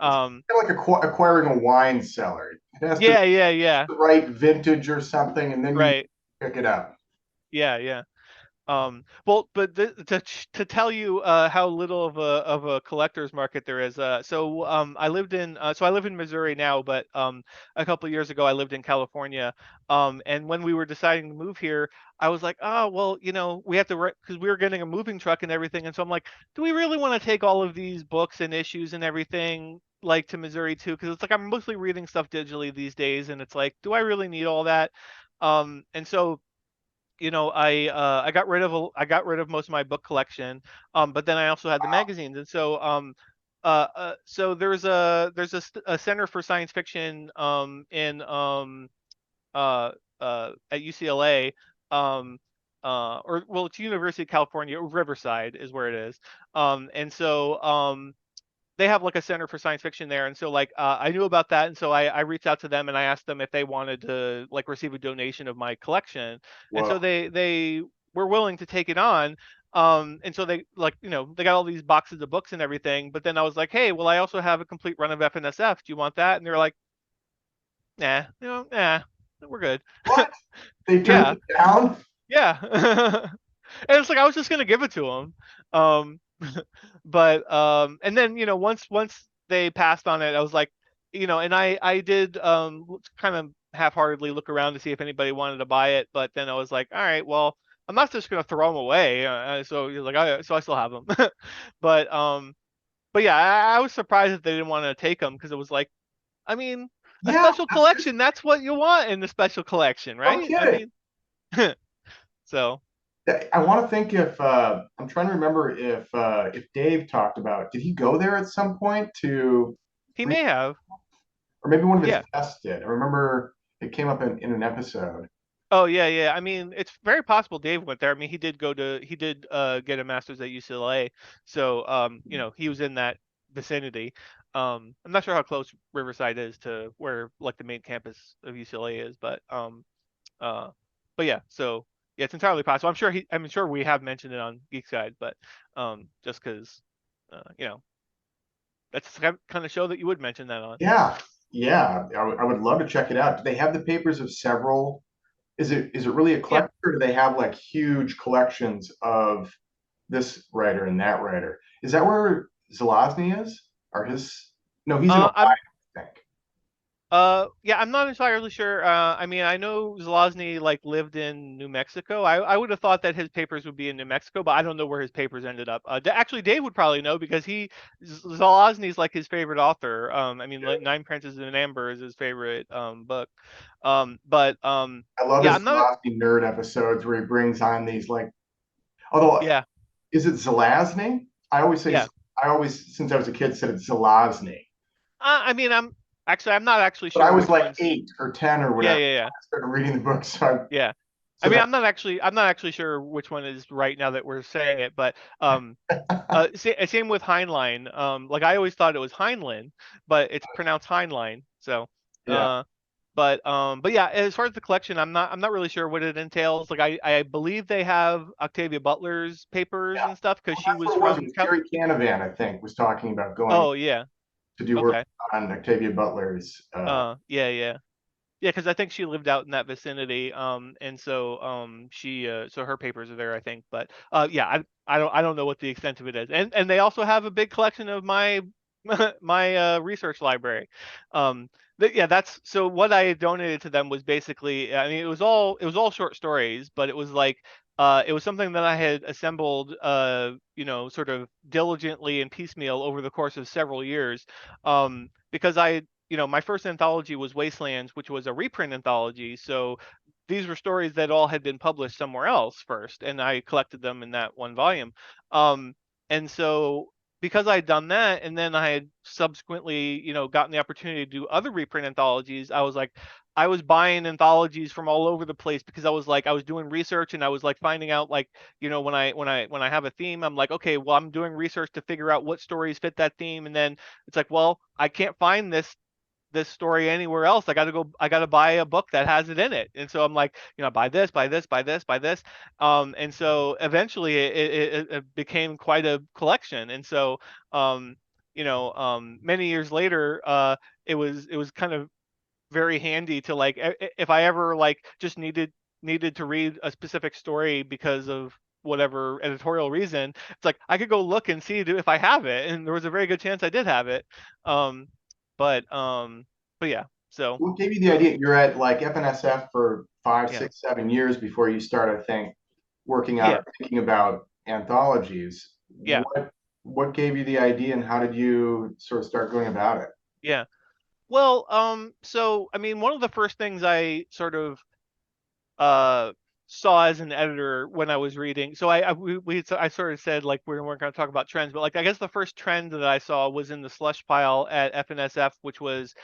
it's Um, kind of like acquiring a wine cellar. It has to be yeah, yeah, yeah, the right vintage or something, and then you right, pick it up. yeah, yeah. Well, but to tell you how little of a collector's market there is. I live in Missouri now, but a couple of years ago I lived in California. And when we were deciding to move here, I was like, oh well, we have to, because we were getting a moving truck and everything, and so I'm like, do we really want to take all of these books and issues and everything like to Missouri too? Because it's like I'm mostly reading stuff digitally these days, and it's like, do I really need all that? And so I got rid of most of my book collection, but then I also had the magazines, and so there's a Center for Science Fiction in at UCLA, or well, it's University of California, Riverside is where it is, and so they have like a Center for Science Fiction there, and so like I knew about that, and so I reached out to them and I asked them if they wanted to like receive a donation of my collection, and Well, so they were willing to take it on. And so they got all these boxes of books and everything, but then I was like, hey, well, I also have a complete run of FNSF. Do you want that? And they're like, nah, nah, we're good. what? They turned Yeah, it down? yeah. And it's like I was just gonna give it to him. Um, but and then once they passed on it, I was like, and I did kind of half-heartedly look around to see if anybody wanted to buy it, but then I was like, all right, well, I'm not just gonna throw them away. So he was like, so I still have them. But but yeah, I was surprised that they didn't want to take them, because it was like, I mean, a Yeah, special collection, that's what you want in the special collection, no right? I kidding. mean, so I want to think if I'm trying to remember if Dave talked about, did he go there at some point to he read, may have. or maybe one of his Yeah. guests did. I remember it came up in an episode. Oh yeah, yeah. I mean, it's very possible Dave went there. I mean, he did get a master's at UCLA. So he was in that vicinity. I'm not sure how close Riverside is to where like the main campus of UCLA is, uh but yeah, so yeah, it's entirely possible. I'm sure we have mentioned it on Geek Side, but just because that's the kind of show that you would mention that on. Yeah, yeah, I would love to check it out. Do they have the papers of several? Is it really a Yeah. collector, or do they have like huge collections of this writer and that writer? Is that where Zelazny is? Or his? No, he's in Ohio, I'm I think. Yeah, I'm not entirely sure. I mean, I know Zelazny like lived in New Mexico. I would have thought that his papers would be in New Mexico, but I don't know where his papers ended up. Actually, Dave would probably know, because Zelazny's like his favorite author. I mean, like, Nine Princes in Amber is his favorite book. But I love his yeah, I'm not. Zelazny nerd episodes where he brings on these like, although Yeah, is it Zelazny? I always say, yeah. I always, since I was a kid, said it's Zelazny. I mean, I'm not actually But I sure was which like one's. 8 or 10 or Yeah, whatever. yeah, yeah, I started reading the book, so yeah. I so mean, that I'm not actually sure which one is right now that we're saying it, but same with Heinlein. Like I always thought it was Heinlein, but it's pronounced Heinlein. So, yeah, uh, but yeah, as far as the collection, I'm not really sure what it entails. Like I believe they have Octavia Butler's papers yeah. and stuff, because Well, she that's was what it was. It from was Terry Canavan, I think, was talking about going Oh yeah, to do work okay. on Octavia Butler's. Yeah, yeah. Yeah, because I think she lived out in that vicinity, and so so her papers are there, I think. But yeah, I don't know what the extent of it is, and they also have a big collection of my my research library. Yeah, that's so what I donated to them was basically, I mean, it was all short stories, but it was like it was something that I had assembled, you know, sort of diligently and piecemeal over the course of several years, because you know, my first anthology was Wastelands, which was a reprint anthology. So these were stories that all had been published somewhere else first, and I collected them in that one volume. Um, and so because I had done that, and then I had subsequently, you know, gotten the opportunity to do other reprint anthologies, I was like, I was buying anthologies from all over the place because I was like, I was doing research and I was like finding out, like, you know, when I have a theme, I'm like, okay, well, I'm doing research to figure out what stories fit that theme, and then it's like, well, I can't find this story anywhere else. I got to buy a book that has it in it. And so I'm like, you know, buy this, buy this, buy this, buy this. And so eventually it became quite a collection. And so, um, you know, many years later, it was kind of very handy to like, if I ever like just needed to read a specific story because of whatever editorial reason, it's like I could go look and see if I have it, and there was a very good chance I did have it. Um, but um, but yeah, so What gave you the idea? You're at like FNSF for five, yeah, 6, 7 years before you start, I think, working out yeah, or thinking about anthologies. yeah, What gave you the idea, and how did you sort of start going about it? yeah. Well, so I mean, one of the first things I sort of uh saw as an editor when I was reading. So I sort of said like we weren't going to talk about trends, but like I guess the first trend that I saw was in the slush pile at FNSF, which was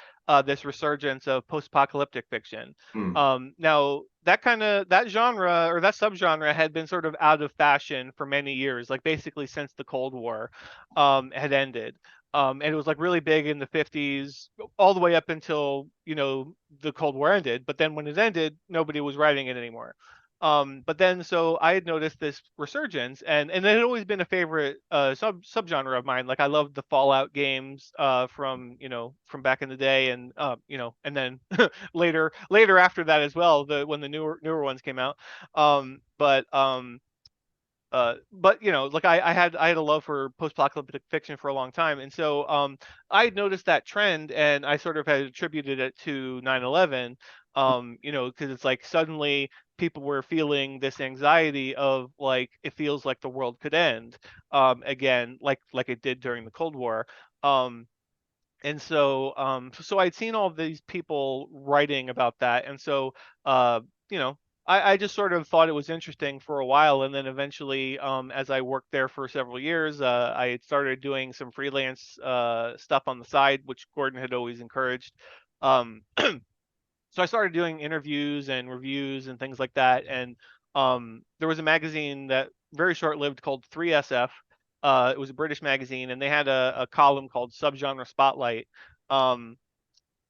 this resurgence of post-apocalyptic fiction. Hmm. Now that genre or that subgenre had been sort of out of fashion for many years, like basically since the Cold War had ended. And it was like really big in the 50s, all the way up until, you know, the Cold War ended. But then when it ended, nobody was writing it anymore. But then so I had noticed this resurgence, and it had always been a favorite subgenre of mine. Like I loved the Fallout games from, you know, from back in the day, and you know, and then later after that as well, when the newer ones came out. But you know, like I had a love for post-apocalyptic fiction for a long time, and so I had noticed that trend, and I sort of had attributed it to 9/11. You know, because it's like suddenly people were feeling this anxiety of like it feels like the world could end again, like it did during the Cold War. And so so I'd seen all these people writing about that, and so you know, I just sort of thought it was interesting for a while, and then eventually as I worked there for several years, I had started doing some freelance stuff on the side, which Gordon had always encouraged. um so I started doing interviews and reviews and things like that. And there was a magazine that very short lived called 3SF. It was a British magazine, and they had a column called Subgenre Spotlight.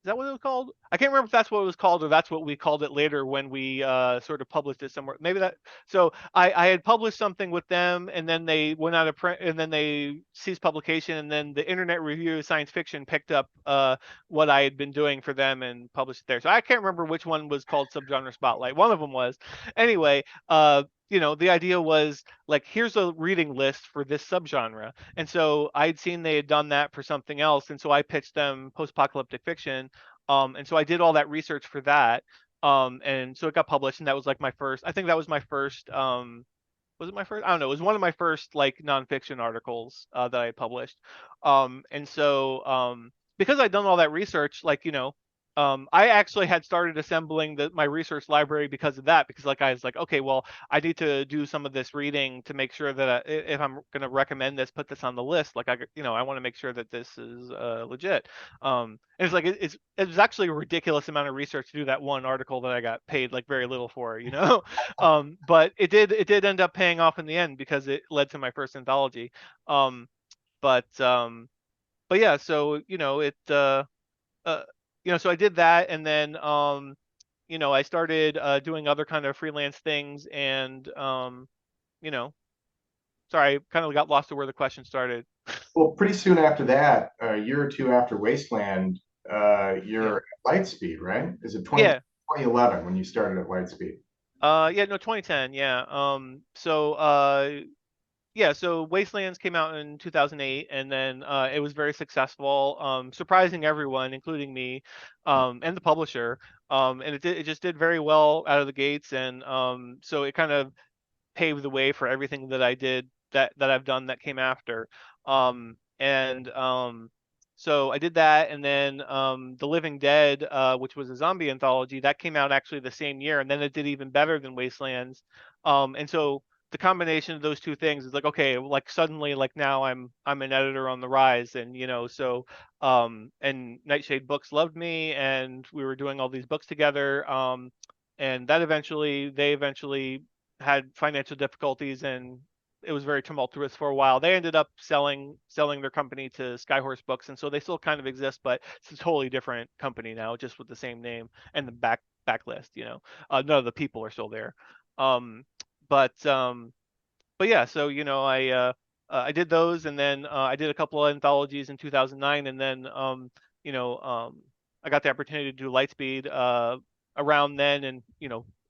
Is that what it was called? I can't remember if that's what it was called or that's what we called it later when we sort of published it somewhere. Maybe that. So I had published something with them, and then they went out of print, and then they ceased publication, and then the Internet Review of Science Fiction picked up what I had been doing for them and published it there. So I can't remember which one was called Subgenre Spotlight. One of them was. Anyway, you know, the idea was like, here's a reading list for this subgenre. And so I'd seen they had done that for something else, and so I pitched them post-apocalyptic fiction. And so I did all that research for that. And so it got published, and that was like my first. I think that was my first. Was it my first? I don't know. It was one of my first like nonfiction articles that I published. And so because I'd done all that research, like, you know, I actually had started assembling my research library because of that. Because like I was like, okay, well, I need to do some of this reading to make sure that if I'm going to recommend this, put this on the list. Like you know, I want to make sure that this is legit. And it's like it was actually a ridiculous amount of research to do that one article that I got paid like very little for, you know. But it did end up paying off in the end because it led to my first anthology. Um, but but yeah, so you know uh you know, so I did that, and then you know, I started doing other kind of freelance things, and you know, sorry, I kind of got lost to where the question started. Well, pretty soon after that, a year or two after Wasteland, Yeah, you're at Lightspeed, right? Is it yeah, 2011 when you started at Lightspeed? yeah, no, 2010, yeah. So yeah, so Wastelands came out in 2008, and then it was very successful, surprising everyone, including me, and the publisher. And it just did very well out of the gates, and so it kind of paved the way for everything that I did that I've done that came after. And so I did that, and then The Living Dead, which was a zombie anthology, that came out actually the same year, and then it did even better than Wastelands. And so the combination of those two things is like, okay, like suddenly, like now I'm an editor on the rise, and so and Nightshade Books loved me, and we were doing all these books together. And that they eventually had financial difficulties, and it was very tumultuous for a while. They ended up selling their company to Skyhorse Books, and so they still kind of exist, but it's a totally different company now, just with the same name and the backlist. None of the people are still there. Um, but yeah, so I did those, and then I did a couple of anthologies in 2009, and then you know I got the opportunity to do Lightspeed around then, and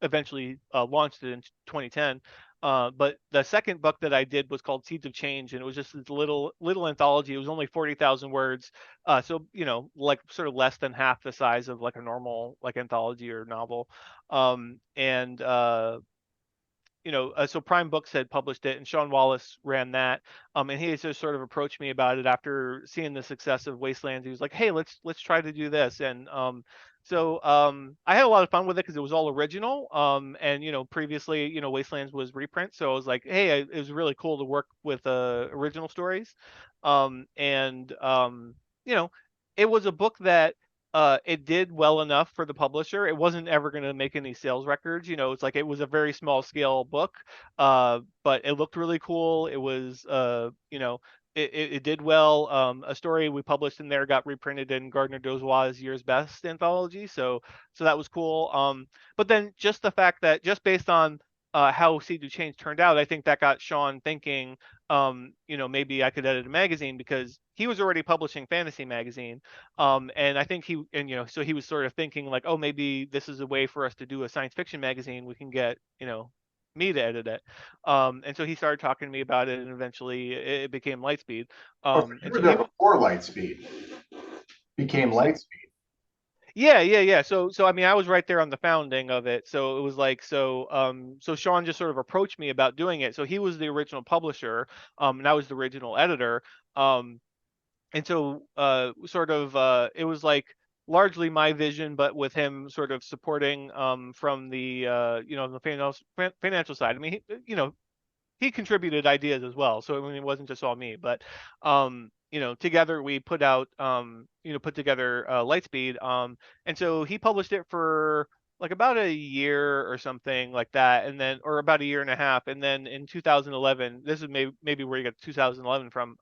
eventually launched it in 2010. But the second book that I did was called Seeds of Change, and it was just this little anthology. It was only 40,000 words, so like sort of less than half the size of like a normal like anthology or novel. And so Prime Books had published it, and Sean Wallace ran that. And he just sort of approached me about it after seeing the success of Wastelands. He was like, "Hey, let's try to do this." And so I had a lot of fun with it because it was all original. And previously, Wastelands was reprint, so I was like, "Hey, it was really cool to work with original stories." And you know, it was a book that it did well enough for the publisher. It wasn't ever going to make any sales records. It's like it was a very small scale book, but it looked really cool. It was, it did well. A story we published in there got reprinted in Gardner Dozois's Year's Best anthology, so that was cool. But then just the fact that just based on how Seed to Change turned out, I think that got Sean thinking, maybe I could edit a magazine, because he was already publishing fantasy magazine. And I think so he was sort of thinking like, oh, maybe this is a way for us to do a science fiction magazine. We can get, me to edit it. And so he started talking to me about it, and eventually it became Lightspeed. Oh, so you And were so there before Lightspeed became Lightspeed. yeah. So I mean, I was right there on the founding of it. So it was like, so Sean just sort of approached me about doing it. So he was the original publisher, and I was the original editor. Um, and so it was like largely my vision, but with him sort of supporting from the the financial side. I mean, he contributed ideas as well, so I mean, it wasn't just all me. But together we put together Lightspeed. And so he published it for like about a year or something like that, and then, or about a year and a half, and then in 2011, this is maybe where you got 2011 from.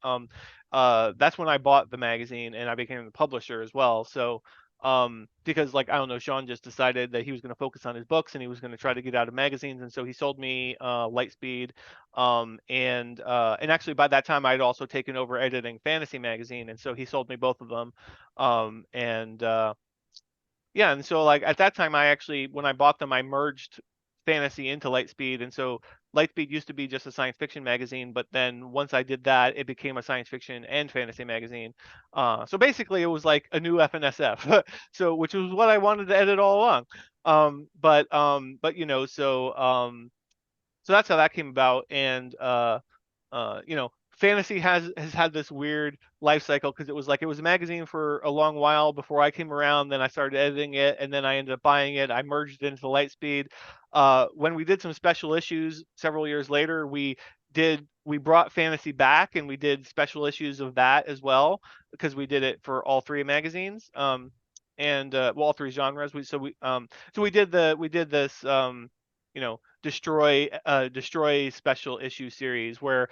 That's when I bought the magazine, and I became the publisher as well. So because, like, I don't know, Sean just decided that he was going to focus on his books, and he was going to try to get out of magazines, and so he sold me Lightspeed. And actually by that time I'd also taken over editing Fantasy Magazine, and so he sold me both of them. And Yeah, and so like at that time, I actually, when I bought them, I merged fantasy into Lightspeed, and so Lightspeed used to be just a science fiction magazine, but then once I did that, it became a science fiction and fantasy magazine. So basically, it was like a new FNSF, so which was what I wanted to edit all along. But so that's how that came about. And fantasy has had this weird life cycle, because it was a magazine for a long while before I came around. Then I started editing it, and then I ended up buying it. I merged it into Lightspeed. When we did some special issues several years later, we brought fantasy back, and we did special issues of that as well, because we did it for all three magazines. And well, all three genres. So we did this destroy special issue series, where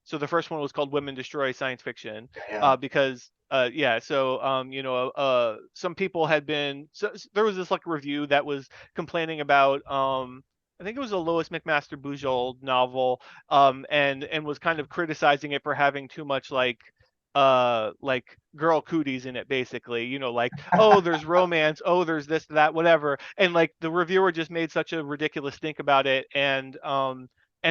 so the first one was called Women Destroy Science Fiction, Yeah. because some people had been, there was this like review that was complaining about I think it was a Lois McMaster Bujold novel, and was kind of criticizing it for having too much like girl cooties in it, basically, like, oh, there's romance, oh, there's this, that, whatever. And like the reviewer just made such a ridiculous stink about it, and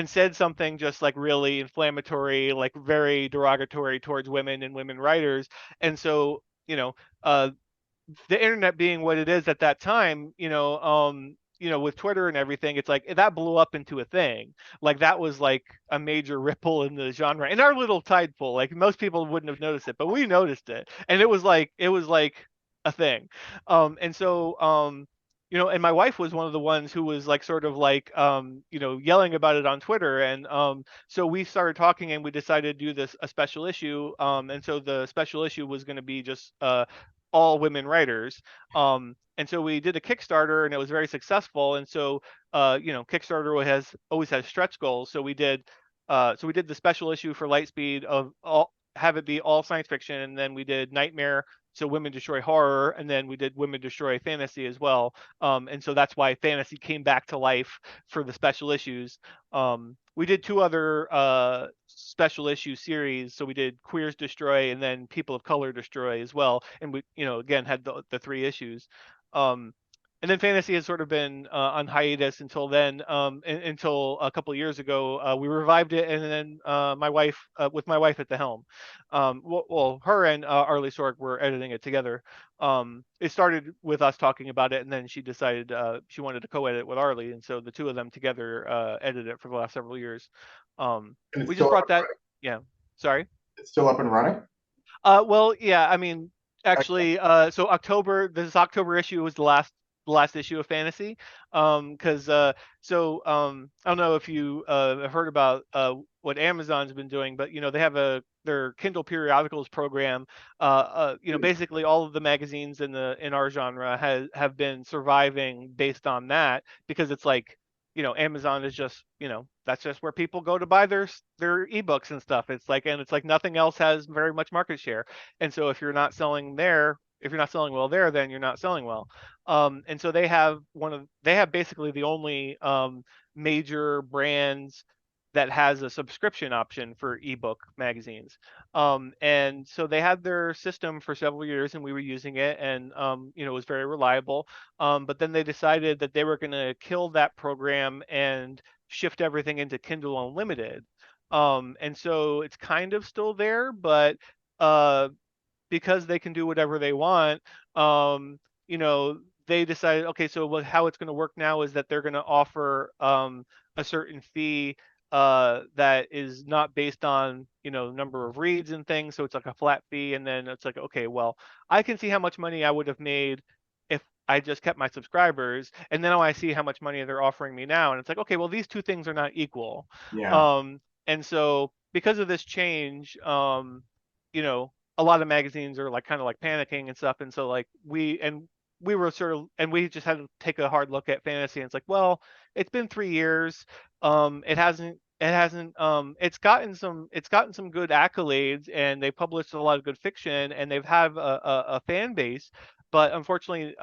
said something just like really inflammatory, like very derogatory towards women and women writers. And so the internet being what it is at that time, with Twitter and everything, it's like that blew up into a thing. Like that was like a major ripple in the genre in our little tide pool. Like most people wouldn't have noticed it, but we noticed it, and it was like a thing. And so and my wife was one of the ones who was like sort of like yelling about it on Twitter, and so we started talking and we decided to do this a special issue. And so the special issue was going to be just all women writers. And so we did a Kickstarter and it was very successful. And so Kickstarter always has stretch goals. So we did the special issue for Lightspeed of all have it be all science fiction, and then we did Nightmare, so Women Destroy Horror, and then we did Women Destroy Fantasy as well. And so that's why fantasy came back to life for the special issues. We did two other special issue series. So we did Queers Destroy and then People of Color Destroy as well. And we, again, had the three issues. And then fantasy has sort of been on hiatus until then, until a couple of years ago. We revived it, and then with my wife at the helm. Well, her and Arlie Sorg were editing it together. It started with us talking about it, and then she decided she wanted to co-edit with Arlie, and so the two of them together edited it for the last several years. And it's We just still up brought and that. running. Yeah. Sorry. It's still up and running. Well, yeah, I mean, Excellent. actually, so this October issue was the last issue of Fantasy. Because I don't know if you have heard about what Amazon's been doing, but they have their Kindle periodicals program. Basically all of the magazines in our genre have been surviving based on that, because it's like, Amazon is just, that's just where people go to buy their ebooks and stuff. And it's like nothing else has very much market share. And so if you're not selling well there, then you're not selling well. And so they have basically the only major brands that has a subscription option for ebook magazines. And so they had their system for several years, and we were using it, and it was very reliable. But then they decided that they were going to kill that program and shift everything into Kindle Unlimited. And so it's kind of still there, but because they can do whatever they want, they decided, okay, so how it's going to work now is that they're going to offer a certain fee that is not based on, number of reads and things. So it's like a flat fee. And then it's like, okay, well, I can see how much money I would have made if I just kept my subscribers. And then I see how much money they're offering me now. And it's like, okay, well, these two things are not equal. Yeah. And so because of this change, a lot of magazines are like kind of like panicking and stuff. And so like we were sort of, and we just had to take a hard look at fantasy. And it's like, well, it's been 3 years. It's gotten some good accolades, and they published a lot of good fiction, and they've have a fan base. But unfortunately,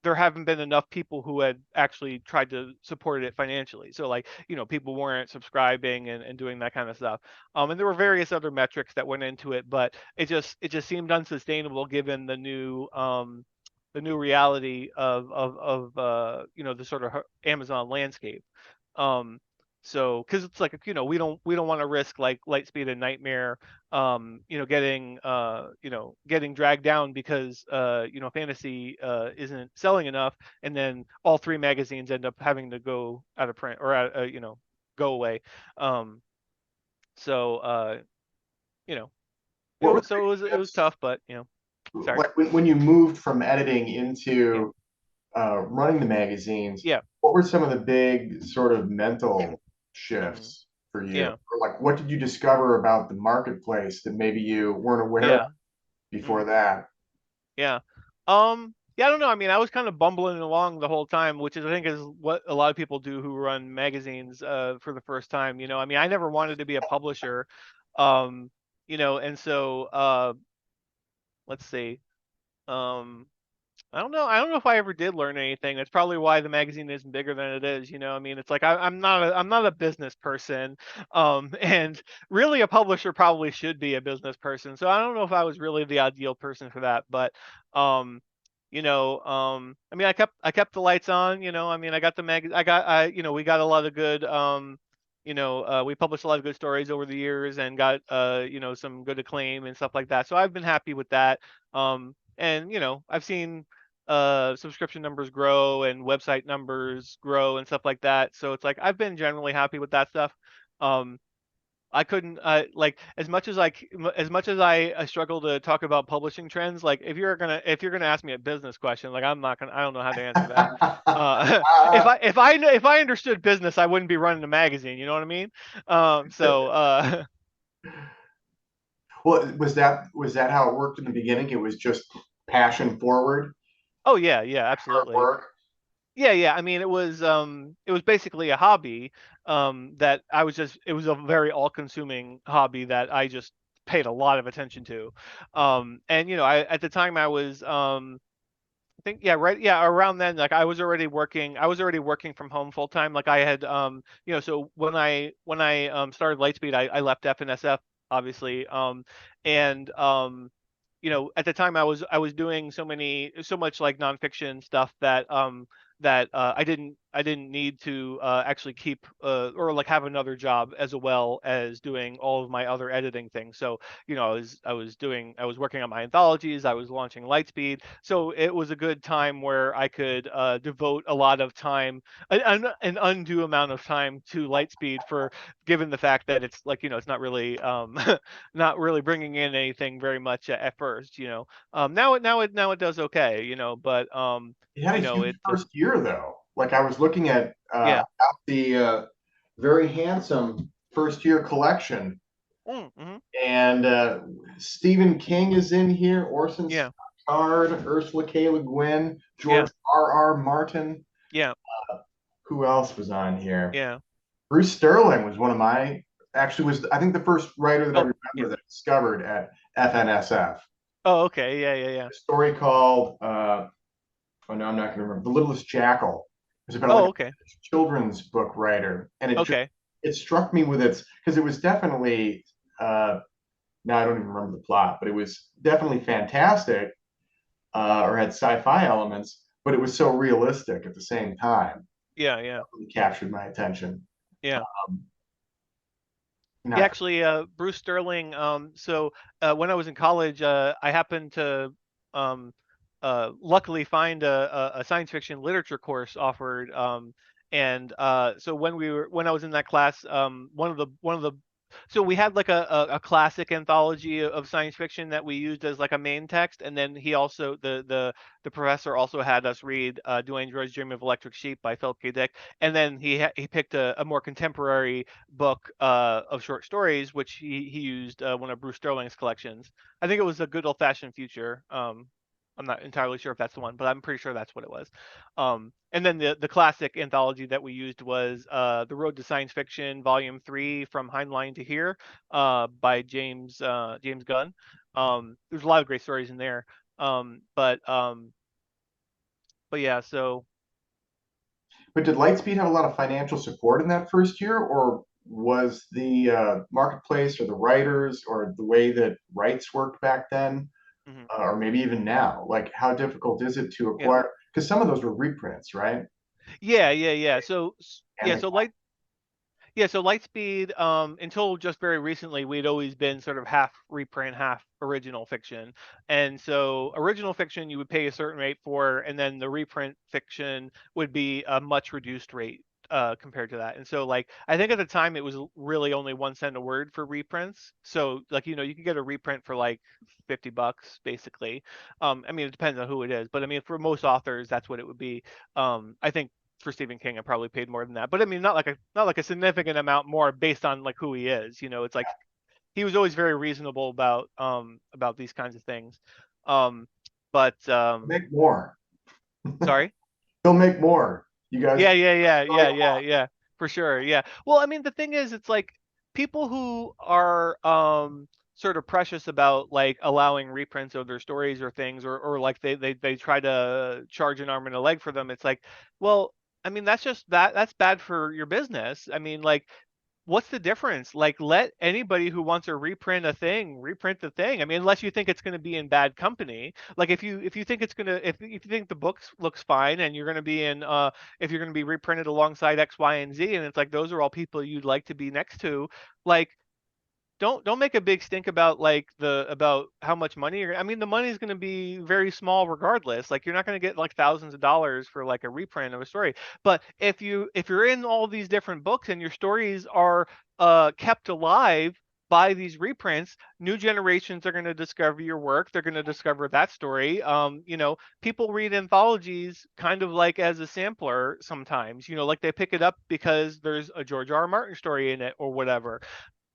there haven't been enough people who had actually tried to support it financially. So like, people weren't subscribing and doing that kind of stuff. And there were various other metrics that went into it, but it just seemed unsustainable given the new reality of the sort of Amazon landscape. Um, so because it's like, we don't want to risk like Lightspeed and Nightmare, getting dragged down because fantasy isn't selling enough, and then all three magazines end up having to go out of print or go away. Um, so it What were was the so it big was it was shifts? tough, but sorry. Like when you moved from editing Yeah. into running the magazines, Yeah. what were some of the big sort of mental Mhm. shifts for you? Yeah. Or like what did you discover about the marketplace that maybe you weren't aware of Yeah. before Mhm. that? Yeah. Yeah, I don't know. I mean, I was kind of bumbling along the whole time, which is I think is what a lot of people do who run magazines for the first time. I mean, I never wanted to be a publisher. And so let's see. Um I don't know if I ever did learn anything. That's probably why the magazine isn't bigger than it is. I mean, it's like I'm not a business person. And really a publisher probably should be a business person. So I don't know if I was really the ideal person for that. But I mean, I kept the lights on. I mean, I got the mag. We got a lot of good. We published a lot of good stories over the years and got some good acclaim and stuff like that. So I've been happy with that. And I've seen subscription numbers grow and website numbers grow and stuff like that. So it's like I've been generally happy with that stuff. Um, I couldn't like as much as I struggle to talk about publishing trends. Like if you're gonna ask me a business question, like I don't know how to answer that. If I understood business, I wouldn't be running a magazine. You know what I mean? So Well, was that how it worked in the beginning? It was just passion forward, oh yeah, hard absolutely. work. Yeah. I mean, it was basically a hobby that it was a very all-consuming hobby that I just paid a lot of attention to. And I at the time I was I think yeah around then like I was already working from home full time. Like I had so when I started Lightspeed, I left FNSF obviously. And at the time I was doing so much like nonfiction stuff that I didn't need to actually keep or like have another job as well as doing all of my other editing things. So I was working on my anthologies, I was launching Lightspeed, so it was a good time where I could devote a lot of time, an undue amount of time to Lightspeed for given the fact that it's like it's not really not really bringing in anything very much at first. Now it does okay, but It had a huge it first year, though. Like I was looking at yeah. the very handsome first year collection, Mm-hmm. and Stephen King is in here, Orson Yeah. Scott Card, Ursula K. Le Guin, Yeah. George R. R. Martin. Yeah. Who else was on here? Yeah. Bruce Sterling was one of my actually was I think the first writer that I Oh, yeah. remember that I discovered at FNSF. Oh, okay. Yeah. A story called oh no, I'm not going to remember. The Littlest Jackal. It was about like Oh, a okay. children's book writer, and Okay. it struck me with its because it was definitely now I don't even remember the plot, but it was definitely fantastic or had sci-fi elements, but it was so realistic at the same time. Yeah. It really captured my attention. Yeah. Um, Yeah, not actually, Bruce Sterling. When I was in college, I happened to luckily find a science fiction literature course offered. And so when I was in that class, one of the so we had like a classic anthology of science fiction that we used as like a main text, and then he also the professor also had us read Do Androids Dream of Electric Sheep by Philip K. Dick, and then he picked a more contemporary book of short stories, which he used one of Bruce Sterling's collections. I think it was A Good Old Fashioned Future. I'm not entirely sure if that's the one, but I'm pretty sure that's what it was. And then the classic anthology that we used was The Road to Science Fiction, Volume 3, From Heinlein to Here, by James Gunn. There's a lot of great stories in there. But yeah, so But did Lightspeed have a lot of financial support in that first year, or was the marketplace or the writers or the way that rights worked back then, mhm, or maybe even now, like how difficult is it to yeah. acquire? Because some of those were reprints, right? Yeah. And the So Lightspeed, until just very recently, we'd always been sort of half reprint, half original fiction. And so original fiction you would pay a certain rate for, and then the reprint fiction would be a much reduced rate compared to that. And so like I think at the time it was really only 1 cent a word for reprints. So like you could get a reprint for like $50 basically. I mean it depends on who it is, but I mean for most authors that's what it would be. I think for Stephen King, I probably paid more than that. But I mean, not like a significant amount more based on like who he is. It's like he was always very reasonable about these kinds of things. Um, but make more. sorry. He'll make more. You guys, Yeah. For sure. Yeah. Well, I mean, the thing is, it's like people who are sort of precious about like allowing reprints of their stories or things, or like they try to charge an arm and a leg for them. It's like, well, I mean, that's bad for your business. I mean, like what's the difference? Like, let anybody who wants to reprint the thing. I mean, unless you think it's going to be in bad company. Like, if you think it's gonna if you think the book looks fine and you're going to be in if you're going to be reprinted alongside X, Y, and Z, and it's like those are all people you'd like to be next to, like don't make a big stink about like about how much money you're, I mean, the money is going to be very small regardless. Like you're not going to get like thousands of dollars for like a reprint of a story. But if you're in all these different books and your stories are kept alive by these reprints, new generations are going to discover your work. They're going to discover that story. You know, people read anthologies kind of like as a sampler sometimes, you know, like they pick it up because there's a George R. R. Martin story in it or whatever.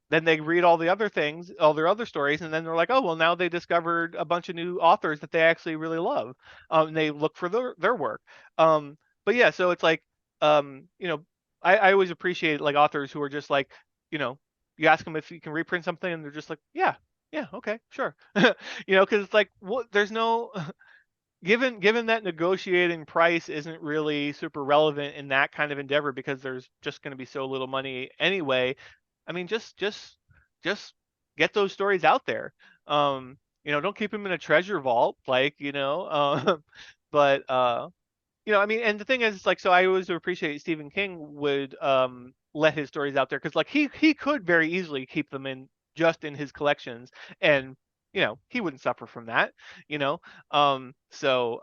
Then they read all the other things, all their other stories, and then they're like, oh, well, now they discovered a bunch of new authors that they actually really love. And they look for their work. But yeah, so it's like, you know, I always appreciate like authors who are just like, you know, you ask them if you can reprint something, and they're just like, yeah, okay, sure. You know, because it's like, what, there's no, given that negotiating price isn't really super relevant in that kind of endeavor because there's just going to be so little money anyway. I mean, just get those stories out there. You know, don't keep them in a treasure vault, like, you know. But you know, I mean, and the thing is, like, so I always appreciate Stephen King would let his stories out there because, like, he could very easily keep them in just in his collections, and you know, he wouldn't suffer from that, you know. So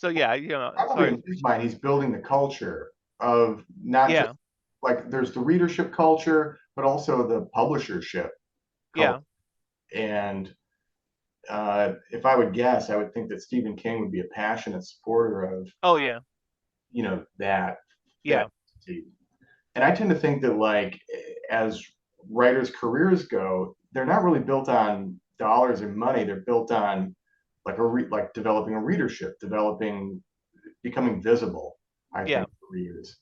yeah, you know, so I Probably in his appreciate, mind, he's building the culture of not just yeah, like there's the readership culture, but also the publishership culture. yeah, And if I would guess, I would think that Stephen King would be a passionate supporter of, oh yeah, that yeah, and I tend to think that like as writers' careers go, they're not really built on dollars and money. They're built on like developing a readership, developing becoming visible. I yeah, think for readers,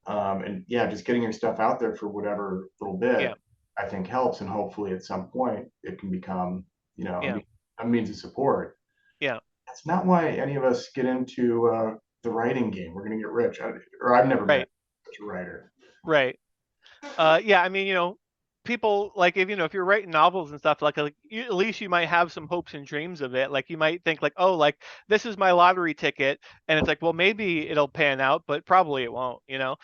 and yeah, just getting your stuff out there for whatever little bit, yeah, I think helps, and hopefully at some point it can become yeah, a means of support. yeah, That's not why any of us get into the writing game. We're going to get rich, or I've never met right, such a writer. right. Yeah, I mean, you know, people like, if you know, if you're writing novels and stuff, like you, at least you might have some hopes and dreams of it. Like you might think like, oh, like this is my lottery ticket, and it's like, well, maybe it'll pan out, but probably it won't, you know.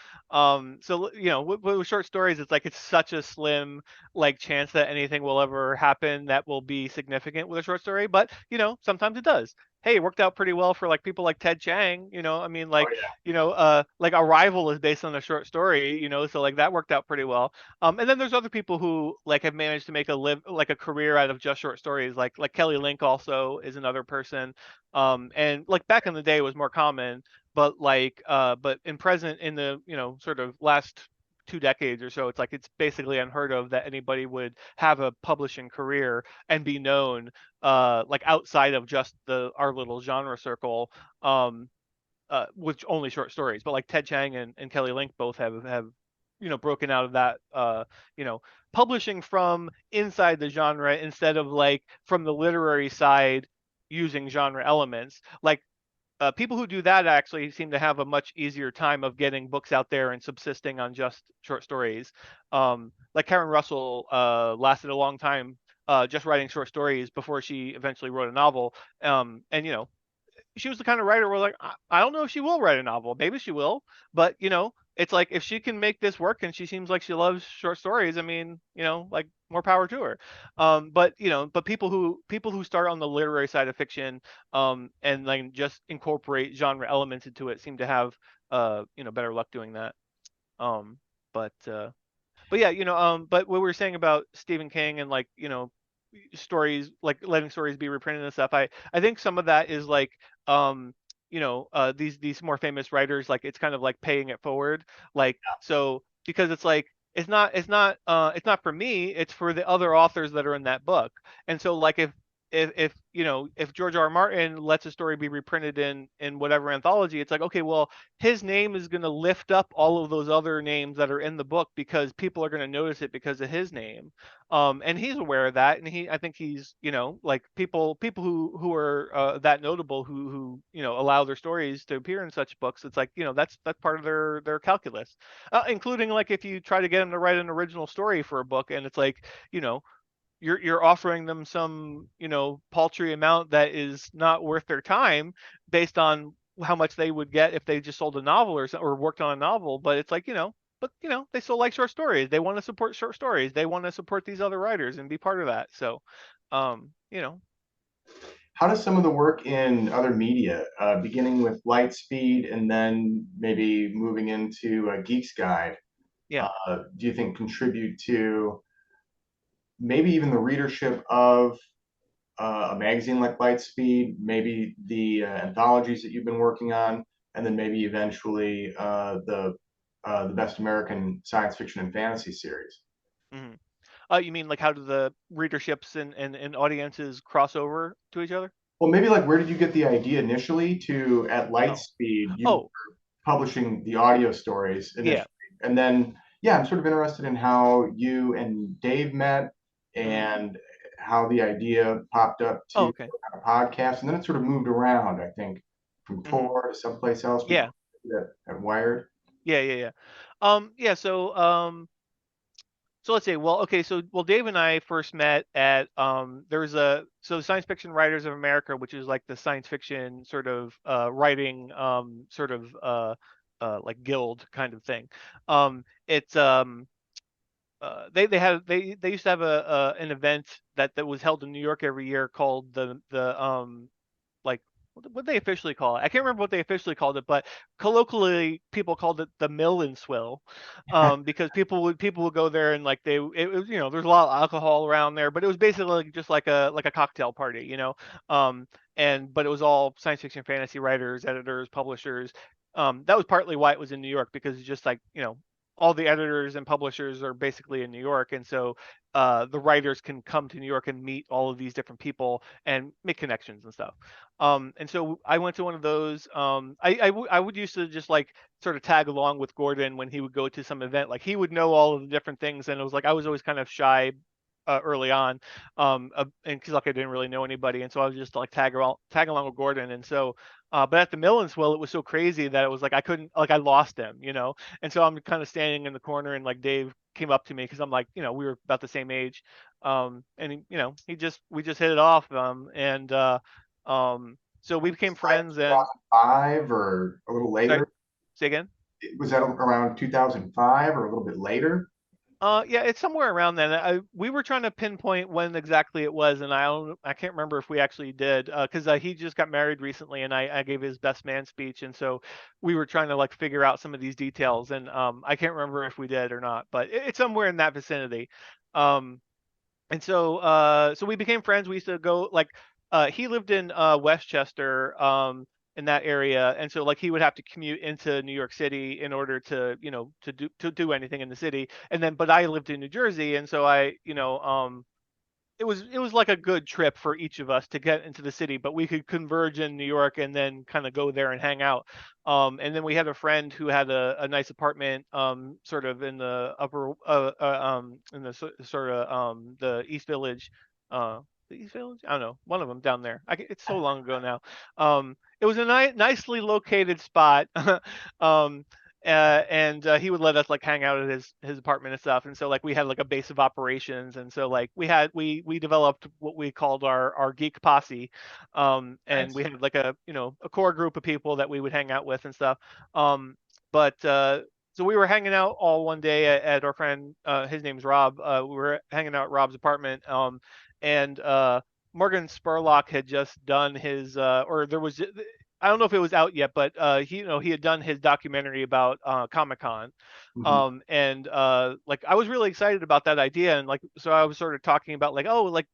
So you know, with short stories, it's like it's such a slim like chance that anything will ever happen that will be significant with a short story, but you know, sometimes it does. Hey, it worked out pretty well for like people like Ted Chiang, you know. I mean, Oh like, you know, like Arrival is based on a short story, you know, so like that worked out pretty well. And then there's other people who like have managed to make a live like a career out of just short stories. Like Kelly Link also is another person. And like back in the day it was more common, but like but in present in the, you know, sort of last 2 decades or so, it's like it's basically unheard of that anybody would have a publishing career and be known like outside of just the our little genre circle. With only short stories. But like Ted Chiang and Kelly Link both have you know broken out of that you know, publishing from inside the genre instead of like from the literary side using genre elements. Like people who do that actually seem to have a much easier time of getting books out there and subsisting on just short stories. Like Karen Russell lasted a long time just writing short stories before she eventually wrote a novel. And you know, she was the kind of writer where like I don't know if she will write a novel. Maybe she will, but you know, it's like if she can make this work and she seems like she loves short stories, I mean, you know, like more power to her. But you know, but people who start on the literary side of fiction, and like just incorporate genre elements into it seem to have you know, better luck doing that. Um, but yeah, you know, but what we were saying about Stephen King and like, you know, stories, like letting stories be reprinted and stuff, I think some of that is like, um, you know, these more famous writers, like it's kind of like paying it forward, like so because it's like it's not for me, it's for the other authors that are in that book, and so like if you know, if George R. R. Martin lets a story be reprinted in whatever anthology, it's like, okay, well, his name is going to lift up all of those other names that are in the book because people are going to notice it because of his name. And he's aware of that, and I think he's, you know, like people who are that notable who you know allow their stories to appear in such books, it's like, you know, that's part of their calculus, including like if you try to get them to write an original story for a book, and it's like, you know, you're offering them some, you know, paltry amount that is not worth their time based on how much they would get if they just sold a novel or worked on a novel. But it's like, you know, but they still like short stories. They want to support short stories. They want to support these other writers and be part of that. So, um, you know, How does some of the work in other media, beginning with Lightspeed and then maybe moving into Geek's Guide, yeah. do you think contribute to maybe even the readership of a magazine like Lightspeed, maybe the anthologies that you've been working on, and then maybe eventually the Best American Science Fiction and Fantasy series? Hmm. You mean like how do the readerships and audiences cross over to each other? Well, maybe like where did you get the idea initially to at Oh, Lightspeed you were oh, publishing the audio stories yeah. initially, and then yeah, I'm sort of interested in how you and Dave met Hmm. and how the idea popped up Oh, to okay. a podcast, and then it sort of moved around. I think from Hmm. Tor to someplace else before Yeah. at Wired. Yeah. Yeah. Yeah. Yeah. So let's say, well, okay, so well, Dave and I first met at there's a so Science Fiction Writers of America, which is like the science fiction sort of writing sort of like guild kind of thing. It's they used to have an event that was held in New York every year called the like what they officially call it. I can't remember what they officially called it, but colloquially people called it the mill and swill, because people would go there and like it was there's a lot of alcohol around there, but it was basically just like a cocktail party, um, and but it was all science fiction fantasy writers, editors, publishers. That was partly why it was in New York because it's just like all the editors and publishers are basically in New York, and so the writers can come to New York and meet all of these different people and make connections and stuff. And so I went to one of those. I would used to just like sort of tag along with Gordon when he would go to some event. Like he would know all of the different things, and it was like I was always kind of shy early on, and because like I didn't really know anybody, and so I was just like tag along with Gordon, and so. But at the Millens, well, it was so crazy that it was like I couldn't, like I lost him, and so I'm kind of standing in the corner, and like Dave came up to me because I'm like, we were about the same age, and we just hit it off, so we became Like friends, and 2005 or a little sorry, later. say again. Was that around 2005 or a little bit later? Yeah, it's somewhere around then. We were trying to pinpoint when exactly it was, and I can't remember if we actually did, because he just got married recently, and I gave his best man speech, and so we were trying to like figure out some of these details, and I can't remember if we did or not, but it's somewhere in that vicinity. Um, and so we became friends. We used to go like he lived in Westchester, in that area, and so like he would have to commute into New York City in order to to do anything in the city, and then but I lived in New Jersey, and so it was like a good trip for each of us to get into the city, but we could converge in New York and then kind of go there and hang out. And then we had a friend who had a nice apartment, sort of in the upper, in the sort of the East Village, the East Village. I don't know, one of them down there. It's so long ago now. It was a nicely located spot. um, and he would let us like hang out at his apartment and stuff, and so like we had like a base of operations, and so like we developed what we called our geek posse, and we Nice. had like a core group of people that we would hang out with and stuff. But So we were hanging out all one day at our friend, his name's Rob, we were hanging out at Rob's apartment, and Morgan Spurlock had just done his or there was I don't know if it was out yet, but he had done his documentary about Comic Con, Mhm. and like I was really excited about that idea, and like so I was sort of talking about like, oh, like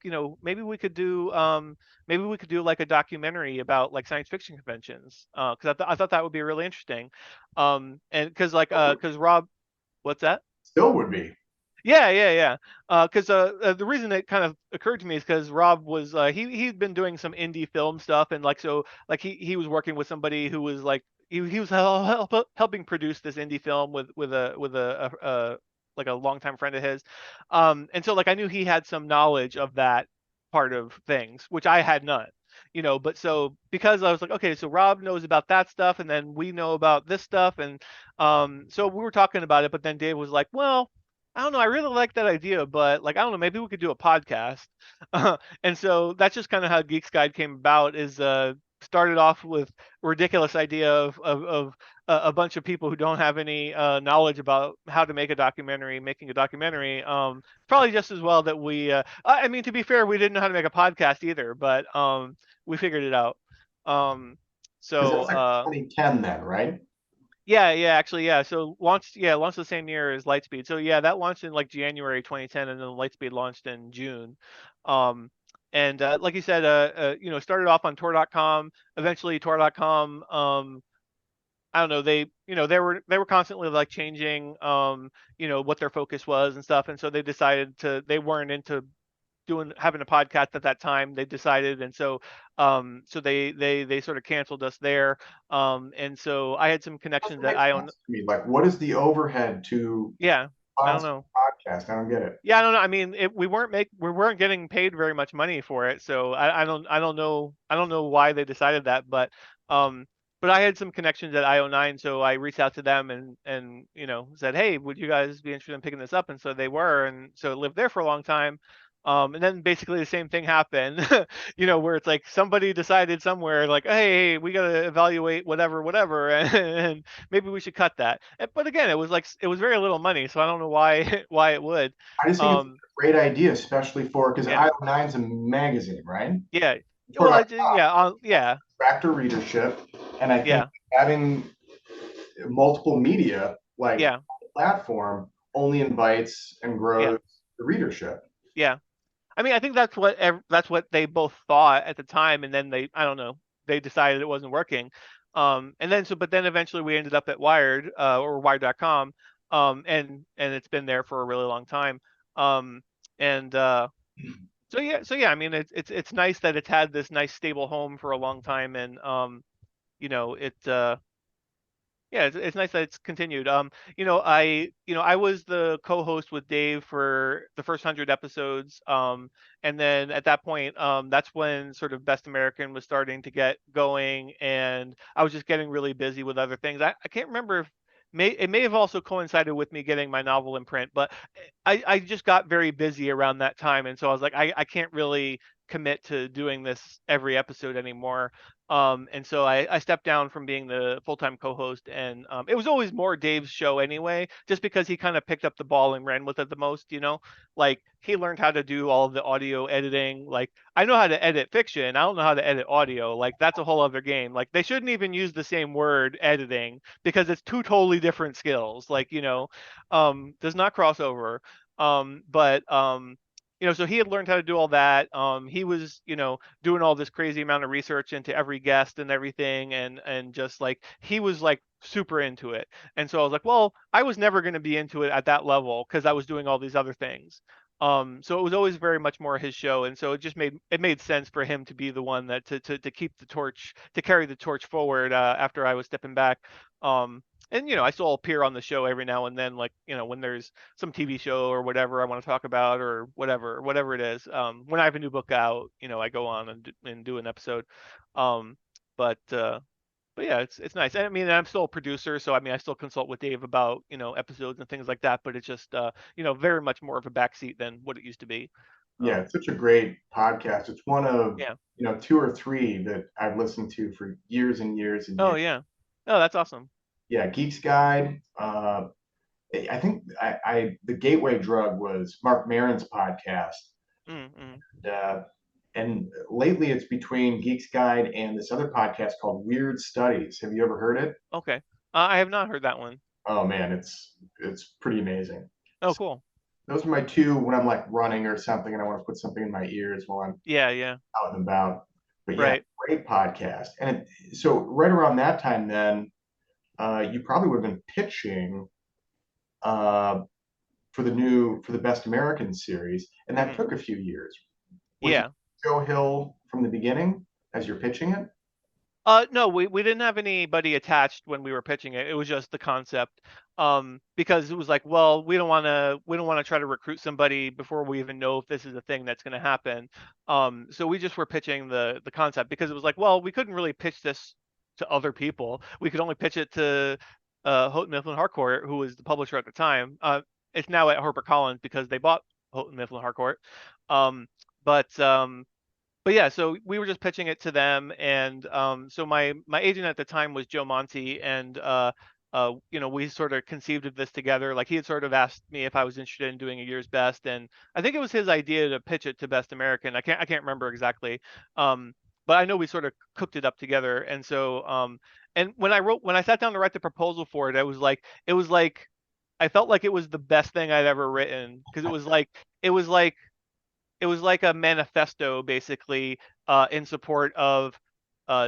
maybe we could do like a documentary about like science fiction conventions, because I thought that would be really interesting, and because like because Rob, what's that? Still would be. Yeah, yeah, yeah. Because the reason it kind of occurred to me is because Rob was he'd been doing some indie film stuff, and like so like he was working with somebody who was like he was helping produce this indie film with a like a longtime friend of his, and so like I knew he had some knowledge of that part of things, which I had none. But so because I was like, okay, so Rob knows about that stuff, and then we know about this stuff, and so we were talking about it, but then Dave was like, well, I don't know. I really like that idea, but like I don't know. Maybe we could do a podcast. And so that's just kind of how Geeks Guide came about. Is started off with a ridiculous idea of a bunch of people who don't have any knowledge about how to make a documentary, making a documentary. Probably just as well that I mean, to be fair, we didn't know how to make a podcast either, but we figured it out. Um, Because so that's like 2010 then, right? yeah, actually, yeah. So launched the same year as Lightspeed. So yeah, that launched in like January 2010, and then Lightspeed launched in June. Um, and like you said, started off on Tor.com. Eventually, Tor.com. I don't know. They were constantly like changing, what their focus was and stuff. And so they weren't into having a podcast at that time. They decided, and so they sort of canceled us there. And so I had some connections Doesn't that make I own. sense to me. Like, what is the overhead to Yeah, I don't sponsor know. a podcast? I don't get it. Yeah, I don't know. I mean, we weren't getting paid very much money for it, so I don't know why they decided that, um, but I had some connections at IO9, so I reached out to them and said, hey, would you guys be interested in picking this up? And so they were, and so it lived there for a long time. And then basically the same thing happened, where it's like somebody decided somewhere, like, hey, we gotta evaluate whatever, and maybe we should cut that. But again, it was very little money, so I don't know why why it would. I just think it's Um, a great idea, especially for because yeah, IO9 is a magazine, right? yeah. Sort Well, of yeah, tractor readership, and I think yeah, having multiple media like yeah, platform only invites and yeah, grows the readership. yeah. I mean, I think that's what they both thought at the time, and then I don't know, they decided it wasn't working. But then eventually we ended up at Wired, or Wired.com, and it's been there for a really long time. Um, and so yeah, I mean, it's nice that it's had this nice stable home for a long time, and it yeah, it's nice that it's continued. I was the co-host with Dave for the first 100 episodes, and then at that point, that's when sort of Best American was starting to get going, and I was just getting really busy with other things. I can't remember if it may have also coincided with me getting my novel in print, but I just got very busy around that time, and so I was like, I can't really commit to doing this every episode anymore. And so I stepped down from being the full-time co-host, and it was always more Dave's show anyway, just because he kind of picked up the ball and ran with it the most. Like he learned how to do all of the audio editing. Like I know how to edit fiction, I don't know how to edit audio. Like that's a whole other game. Like they shouldn't even use the same word, editing, because it's two totally different skills. Like does not cross over. But so he had learned how to do all that. He was, doing all this crazy amount of research into every guest and everything, and just like he was like super into it. And so I was like, well, I was never going to be into it at that level because I was doing all these other things. So it was always very much more his show, and so it made sense for him to be the one that to keep the torch, to carry the torch forward, after I was stepping back. And I still appear on the show every now and then, like when there's some TV show or whatever I want to talk about, or whatever it is. When I have a new book out, I go on and do an episode. Um, but uh, but yeah, it's nice. And I mean, I'm still a producer, so I mean, I still consult with Dave about episodes and things like that. But it's just very much more of a backseat than what it used to be. Yeah, Um, it's such a great podcast. It's one of yeah. two or three that I've listened to for years and years and Oh years. yeah. Oh, that's awesome. Yeah, Geek's Guide. I think the gateway drug was Mark Maron's podcast. Mm-hmm. Uh, and lately it's between Geek's Guide and this other podcast called Weird Studies. Have you ever heard it? Okay. I have not heard that one. Oh man, it's pretty amazing. Oh, So cool. those are my two when I'm like running or something and I want to put something in my ears while I'm Yeah. Yeah. out and about. But yeah, Right. great podcast. So right around that time, then you probably would have been pitching uh, for the Best American series, and that Mm-hmm. took a few years. Was it Yeah. Joe Hill from the beginning as you're pitching it? No, we didn't have anybody attached when we were pitching it. It was just the concept. Because it was like, well, we don't want to try to recruit somebody before we even know if this is a thing that's going to happen. So we just were pitching the concept, because it was like, well, we couldn't really pitch this to other people. We could only pitch it to Houghton Mifflin Harcourt, who was the publisher at the time. It's now at HarperCollins because they bought Houghton Mifflin Harcourt. Um, but but yeah, so we were just pitching it to them, and so my agent at the time was Joe Monte, and we sort of conceived of this together. Like he had sort of asked me if I was interested in doing a year's best, and I think it was his idea to pitch it to Best American. I can't remember exactly, um, but I know we sort of cooked it up together. And so and when I sat down to write the proposal for it, it was like I felt like it was the best thing I'd ever written, because it was like it was like a manifesto basically, in support of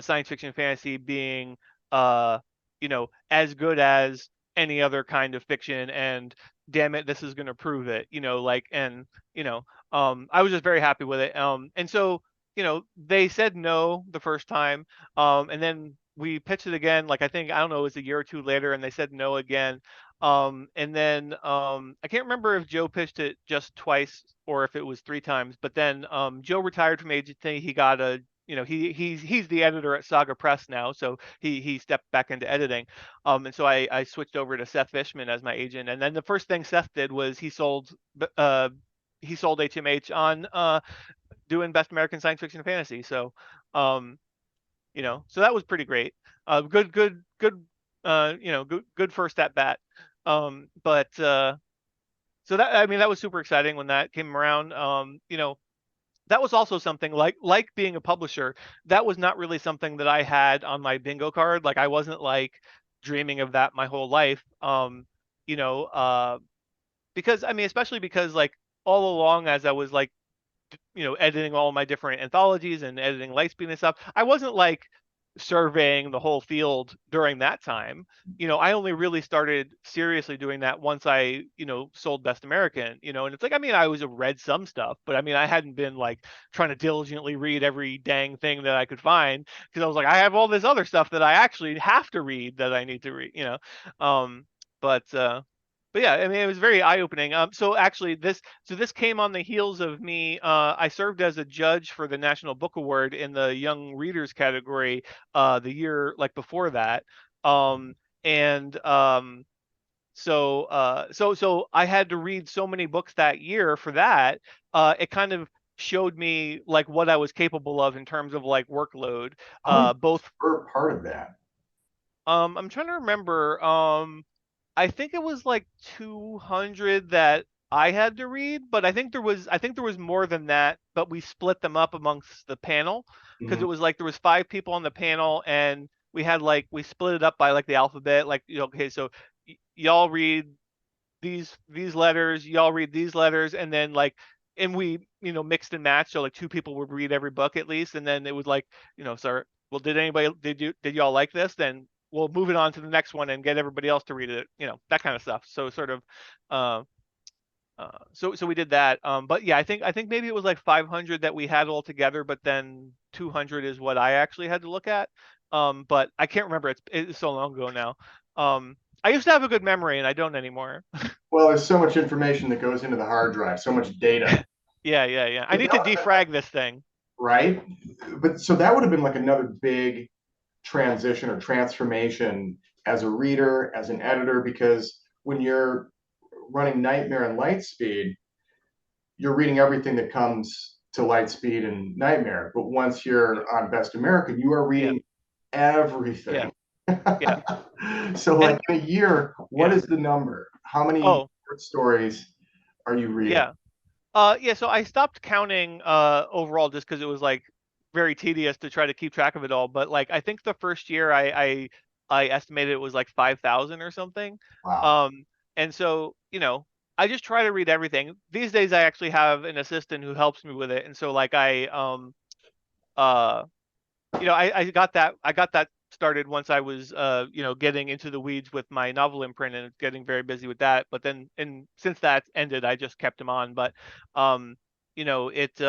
science fiction fantasy being as good as any other kind of fiction, and damn it, this is going to prove it, like. And I was just very happy with it. And so they said no the first time, and then we pitched it again, like, I don't know, it was a year or two later, and they said no again. And then I can't remember if Joe pitched it just twice or if it was three times. But then Joe retired from agency. He got a he's the editor at Saga Press now, so he stepped back into editing. And so I switched over to Seth Fishman as my agent. And then the first thing Seth did was he sold HMH on doing Best American Science Fiction and Fantasy. So um so that was pretty great. Good, good first at bat. But so that, I mean, that was super exciting when that came around. That was also something like being a publisher. That was not really something that I had on my bingo card. Like I wasn't like dreaming of that my whole life. You know, because I mean, especially because like all along as I was like editing all my different anthologies and editing Lightspeed and stuff, I wasn't like surveying the whole field during that time. I only really started seriously doing that once I sold Best American. And it's like, I mean, I was read some stuff, but I mean, I hadn't been like trying to diligently read every dang thing that I could find, because I was like, I have all this other stuff that I actually have to read, that I need to read. um but yeah, I mean, it was very eye-opening. So actually, this came on the heels of me. I served as a judge for the National Book Award in the Young Readers category the year like before that. And so I had to read so many books that year for that. It kind of showed me like what I was capable of in terms of like workload. How many Both. were part of that? I'm trying to remember. I think it was like 200 that I had to read, but I think there was more than that, but we split them up amongst the panel, because Mhm. it was like there was five people on the panel, and we split it up by like the alphabet, like, okay, so y'all read these letters, y'all read these letters, and then like, and we mixed and matched, so like two people would read every book at least, and then it would like, sorry, well, did y'all like this? Then we'll move it on to the next one and get everybody else to read it, that kind of stuff. So sort of uh so we did that. But yeah, I think maybe it was like 500 that we had all together, but then 200 is what I actually had to look at. But I can't remember, it's so long ago now. I used to have a good memory, and I don't anymore. Well, there's so much information that goes into the hard drive, so much data. Yeah. I But need that to would have been defrag this thing. right. But so that would have been like another big transition or transformation as a reader, as an editor, because when you're running Nightmare and Lightspeed, you're reading everything that comes to Lightspeed and Nightmare. But once you're on Best American, you are Yeah, reading yeah, everything. yeah, So, like and in a year, what yeah. is the number? How many Oh, short stories are you reading? yeah. Yeah, so I stopped counting overall, just because it was like very tedious to try to keep track of it all. But like, I think the first year I estimated it was like 5,000 or something. Wow. Um and so, I just try to read everything. These days I actually have an assistant who helps me with it. And so like uh I got that started once I was getting into the weeds with my novel imprint and getting very busy with that. But then, and since that ended, I just kept them on. But um it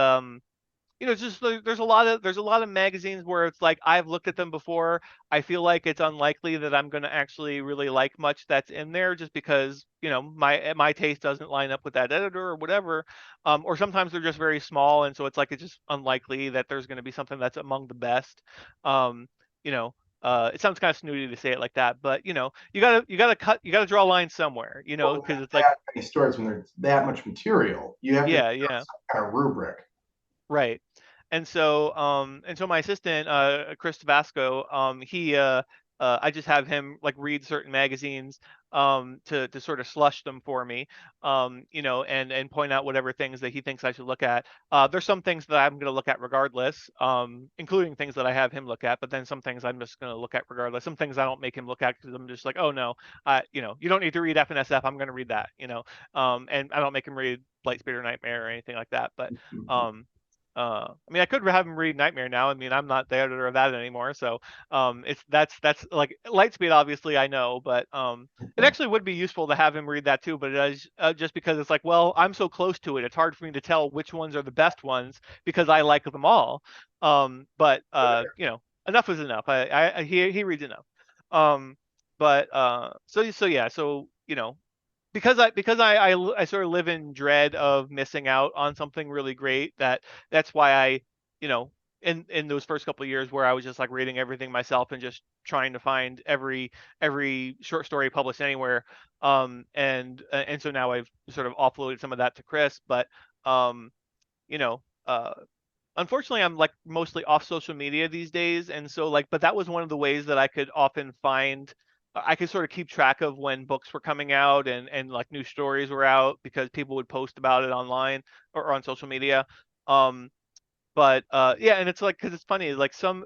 it's just there's a lot of magazines where it's like I've looked at them before. I feel like it's unlikely that I'm going to actually really like much that's in there, just because my taste doesn't line up with that editor or whatever. Or sometimes they're just very small, and so it's just unlikely that there's going to be something that's among the best. Um, you know, it sounds kind of snooty to say it like that, but you gotta draw a line somewhere, Well, when because there's it's like, that many stories, when there's that much material, you have to yeah, have yeah. some kind of rubric. Right. And so my assistant, Chris Tabasco, I just have him like read certain magazines to sort of slush them for me, and point out whatever things that he thinks I should look at. There's some things that I'm going to look at regardless, including things that I have him look at, but then some things I'm just going to look at regardless. Some things I don't make him look at because I'm just like, oh no, you don't need to read F and SF. I'm going to read that. And I don't make him read Lightspeed or Nightmare or anything like that. But um, I mean, I could have him read Nightmare now. I mean, I'm not the editor of that anymore, so that's like Lightspeed. Obviously, I know, but it actually would be useful to have him read that too. But it is just because it's like, well, I'm so close to it, it's hard for me to tell which ones are the best ones because I like them all. But enough is enough. He reads enough. Um, so yeah, so because I sort of live in dread of missing out on something really great. That's why you know in those first couple of years where I was just like reading everything myself and just trying to find every short story published anywhere. And so now I've sort of offloaded some of that to Chris. But um you know uh unfortunately, I'm like mostly off social media these days, and so like, but that was one of the ways that I could often find. I could sort of keep track of when books were coming out and like new stories were out because people would post about it online or on social media. Um, but yeah, and it's like because it's funny, like some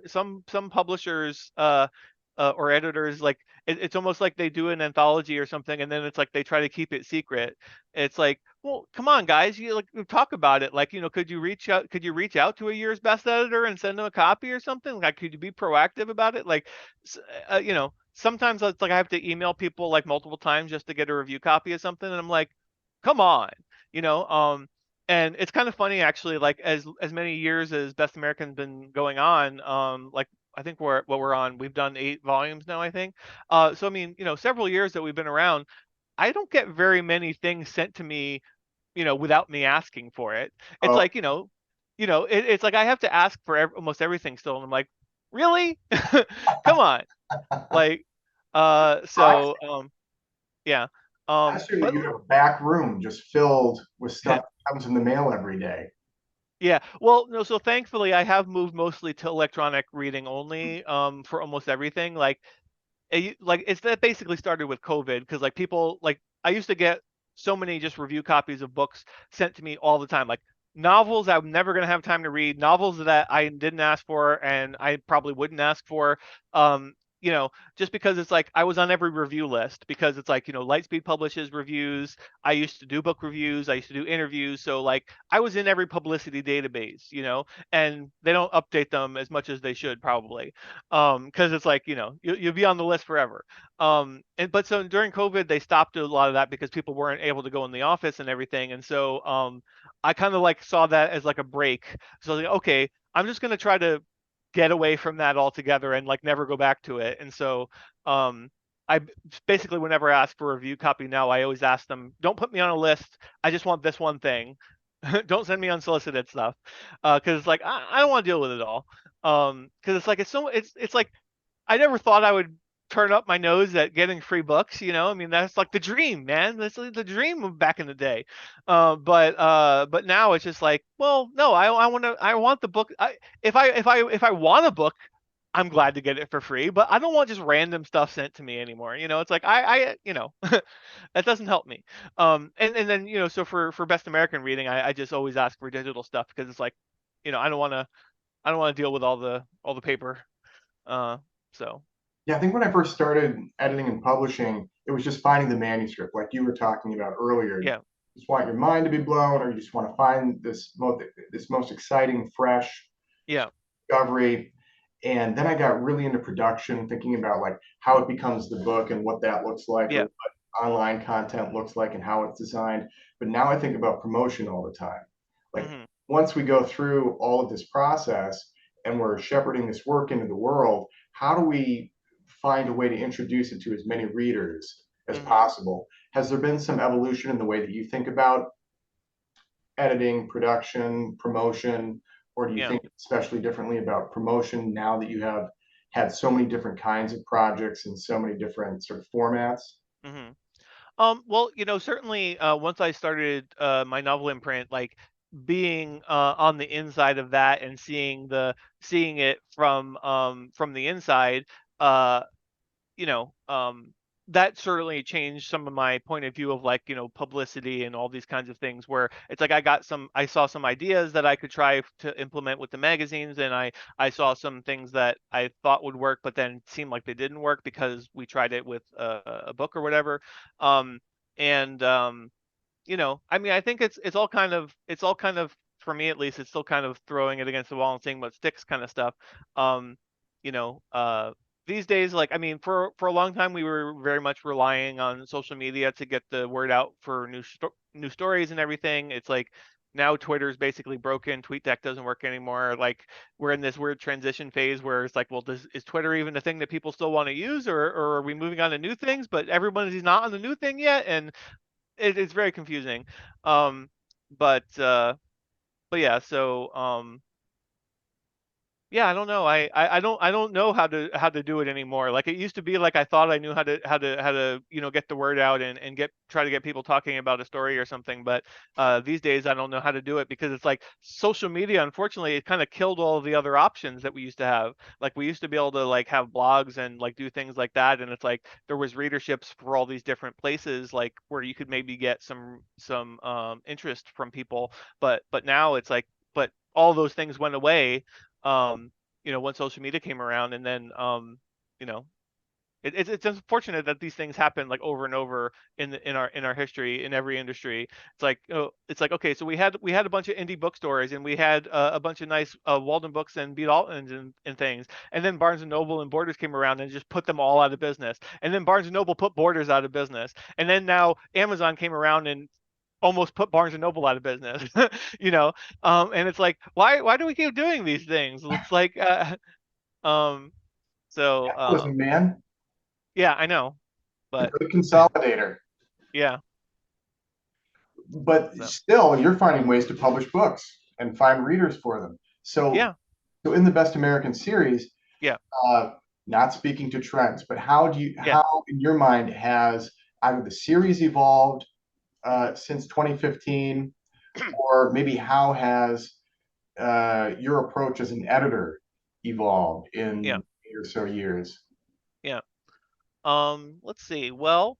publishers or editors, like it's almost like they do an anthology or something, and then it's like they try to keep it secret. It's like, well, come on, guys, you like talk about it. Like, could you reach out to a year's best editor and send them a copy or something? Like, could you be proactive about it? Like, sometimes it's like I have to email people like multiple times just to get a review copy of something, and I'm like, come on, you know. And it's kind of funny actually, like as many years as Best American's been going on, like I think we're on, we've done 8 volumes now, I think. So I mean, several years that we've been around, I don't get very many things sent to me, without me asking for it. It's Oh, like, it's like I have to ask for almost everything still, and I'm like, really? Come on. Like, I yeah. I assume that But you have a back room just filled with stuff that comes in the mail every day. Yeah, well, no, so thankfully I have moved mostly to electronic reading only for almost everything. Like it's that basically started with COVID because like people like I used to get so many just review copies of books sent to me all the time, like novels I'm never gonna have time to read, novels that I didn't ask for and I probably wouldn't ask for. Um, just because it's like I was on every review list because it's like, Lightspeed publishes reviews. I used to do book reviews, I used to do interviews, so like I was in every publicity database, and they don't update them as much as they should probably because it's like you'll be on the list forever. But so during COVID they stopped a lot of that because people weren't able to go in the office and everything, and so I kind of like saw that as like a break. So I was like, okay, I'm just gonna try to get away from that altogether and like never go back to it. And so um I basically, whenever I ask for a review copy now, I always ask them, don't put me on a list, I just want this one thing. Don't send me unsolicited stuff because it's like I don't want to deal with it all. Because it's like it's like I never thought I would turn up my nose at getting free books. I mean, that's like the dream, man. That's like the dream of back in the day. But now it's just like, well, no, I want the book. If I want a book, I'm glad to get it for free. But I don't want just random stuff sent to me anymore. It's like that doesn't help me. And then so for Best American Reading, I just always ask for digital stuff because it's like, I don't want to deal with all the paper. Uh, so Yeah, I think when I first started editing and publishing, it was just finding the manuscript, like you were talking about earlier. You yeah, just want your mind to be blown, or you just want to find this most exciting, fresh yeah, discovery. And then I got really into production, thinking about like how it becomes the book and what that looks like, or yeah, what online content looks like and how it's designed. But now I think about promotion all the time. Like hmm once we go through all of this process and we're shepherding this work into the world, how do we find a way to introduce it to as many readers as hmm possible? Has there been some evolution in the way that you think about editing, production, promotion, or do you yeah. think especially differently about promotion now that you have had so many different kinds of projects and so many different sort of formats? Well, certainly, once I started my novel imprint, like being on the inside of that and seeing it from the inside, uh, you know, that certainly changed some of my point of view of like, publicity and all these kinds of things where it's like I saw some ideas that I could try to implement with the magazines, and I saw some things that I thought would work, but then seemed like they didn't work because we tried it with a book or whatever. Um, and I mean, I think it's all kind of, for me at least, it's still kind of throwing it against the wall and seeing what sticks kind of stuff. Um, you know, uh, these days, like, I mean, for a long time, we were very much relying on social media to get the word out for new stories and everything. It's like now Twitter's basically broken. TweetDeck doesn't work anymore. Like we're in this weird transition phase where it's like, well, is Twitter even the thing that people still want to use, or are we moving on to new things? But everyone is not on the new thing yet, and it's very confusing. Um, but yeah, so yeah, I don't know. I don't know how to do it anymore. Like it used to be like I thought I knew how to get the word out and try to get people talking about a story or something. But these days I don't know how to do it because it's like social media, unfortunately, it kind of killed all the other options that we used to have. Like we used to be able to like have blogs and like do things like that, and it's like there was readerships for all these different places like where you could maybe get some interest from people. But now it's like but all those things went away, um, when social media came around, and then you know, it's unfortunate that these things happen like over and over in our history in every industry. It's like okay, so we had a bunch of indie bookstores, and we had a bunch of nice Walden Books and Beat Altons and things, and then Barnes and Noble and Borders came around and just put them all out of business, and then Barnes and Noble put Borders out of business, and then now Amazon came around and almost put Barnes and Noble out of business. you know and it's like why do we keep doing these things? It's like um so Listen, man, yeah, I know, the but great consolidator. yeah, But so still, you're finding ways to publish books and find readers for them. So, yeah, so in the Best American series, yeah, uh, not speaking to trends, but yeah, how in your mind has either the series evolved since 2015, or maybe how has your approach as an editor evolved yeah, in 8 or so years? yeah. Let's see. Well,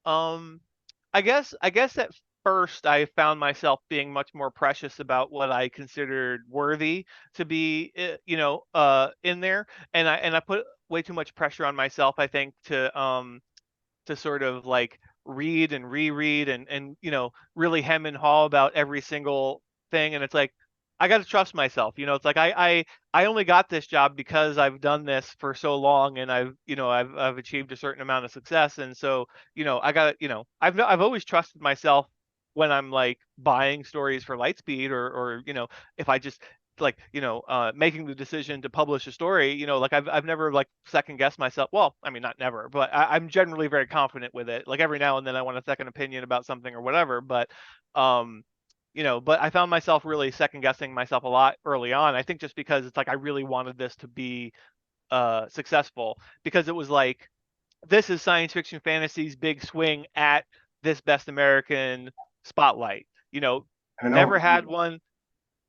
um, I guess at first I found myself being much more precious about what I considered worthy to be, in there, and I put way too much pressure on myself, I think, to sort of like read and reread and really hem and haw about every single thing, and it's like I got to trust myself. It's like I only got this job because I've done this for so long, and I've achieved a certain amount of success, and so I got I've always trusted myself when I'm like buying stories for Lightspeed, or if I just like making the decision to publish a story, like I've never like second guessed myself. Well, I mean, not never, but I'm generally very confident with it. Like every now and then I want a second opinion about something or whatever, but um but I found myself really second guessing myself a lot early on. I think just because it's like I really wanted this to be successful, because it was like this is science fiction fantasy's big swing at this best American spotlight. And Never had one.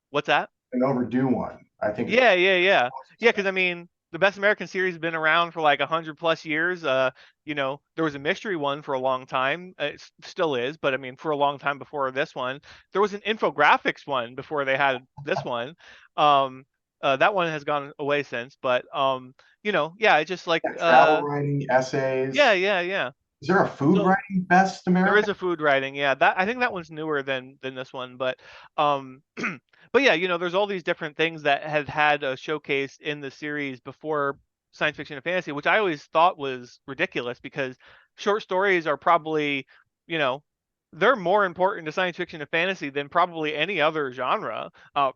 What's that? an overdue one. I think it's Yeah. Because I mean, the Best American series has been around for like 100 plus years. There was a mystery one for a long time. It still is, but I mean, for a long time before this one, there was an infographics one before they had this one. Um, that one has gone away since, but yeah, it's just like travel writing, essays. yeah. Is there a food So writing Best there is American? a food writing, yeah. That I think that one's newer than this one, but um, but yeah, there's all these different things that had a showcase in the series before science fiction and fantasy, which I always thought was ridiculous because short stories are probably, you know, they're more important to science fiction and fantasy than probably any other genre.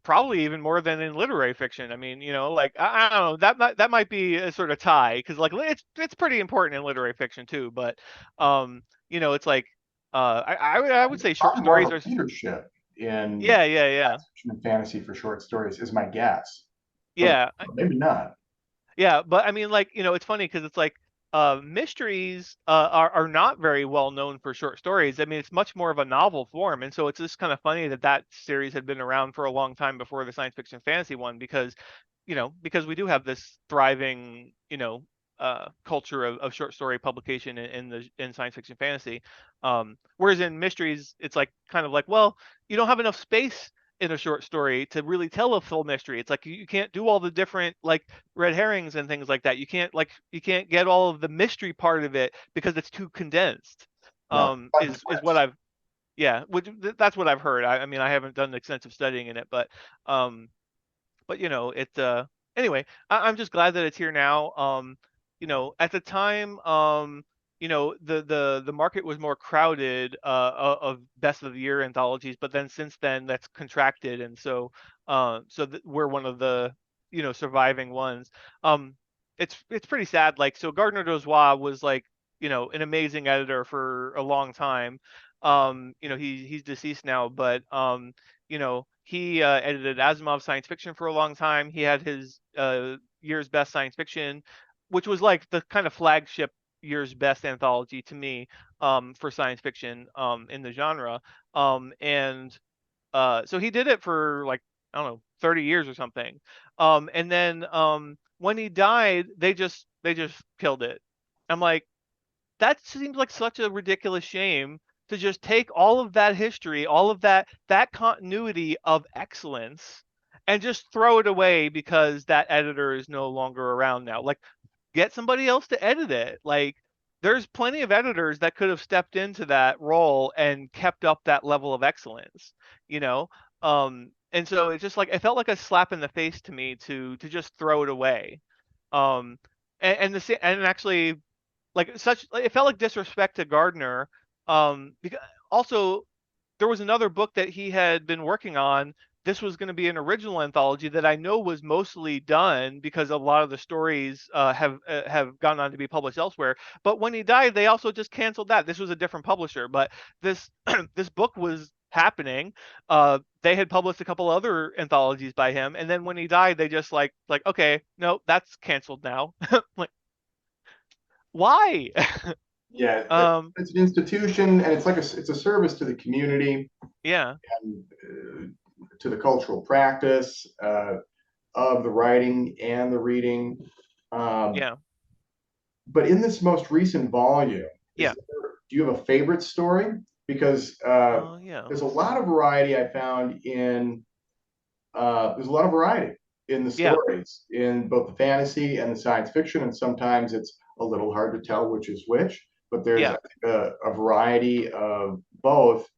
Probably even more than in literary fiction. I mean, like I don't know, that might be a sort of tie because like it's pretty important in literary fiction too, but it's like I would say short Probably more stories of are. a leadership in Yeah. fiction and fantasy for short stories, is my guess. But Yeah, maybe not. yeah, but I mean, like, it's funny because it's like mysteries are not very well known for short stories. I mean, it's much more of a novel form, and so it's just kind of funny that that series had been around for a long time before the science fiction fantasy one, because because we do have this thriving, culture of short story publication in science fiction fantasy. Whereas in mysteries, it's like kind of like, well, you don't have enough space in a short story to really tell a full mystery. It's like you can't do all the different like red herrings and things like that. You can't get all of the mystery part of it because it's too condensed. No, like the Is what twist. I've yeah, that's what I've heard. I mean, I haven't done extensive studying in it, um, but it anyway, I'm just glad that it's here now. At the time, the market was more crowded of best of the year anthologies, but then since then that's contracted, and we're one of the surviving ones. um it's pretty sad. Like, so Gardner Dozois was like an amazing editor for a long time. He's deceased now, but he edited Asimov science fiction for a long time. He had his year's best science fiction, which was like the kind of flagship year's best anthology to me, for science fiction, in the genre. And So he did it for like, I don't know, 30 years or something. And then when he died, they just killed it. I'm like, that seems like such a ridiculous shame to just take all of that history, all of that continuity of excellence, and just throw it away because that editor is no longer around now. Like, get somebody else to edit it. Like, there's plenty of editors that could have stepped into that role and kept up that level of excellence, you know? And so it's just like, it felt like a slap in the face to me to just throw it away. Um, and actually, like, such, it felt like disrespect to Gardner. Because also there was another book that he had been working on. This was going to be an original anthology that I know was mostly done because a lot of the stories have gone on to be published elsewhere. But when he died, they also just canceled that. This was a different publisher, but this this book was happening. They had published a couple other anthologies by him, and then when he died, they just like, okay, no, that's canceled now. Like, why? Yeah, um, it's an institution, and it's a service to the community yeah, and to the cultural practice of the writing and the reading. Um, yeah, but in this most recent volume, yeah. do you have a favorite story? Because Yeah. there's a lot of variety I found there's a lot of variety in the Yeah. stories, in both the fantasy and the science fiction, and sometimes it's a little hard to tell which is which. But there's, I Yeah. think, a variety of both,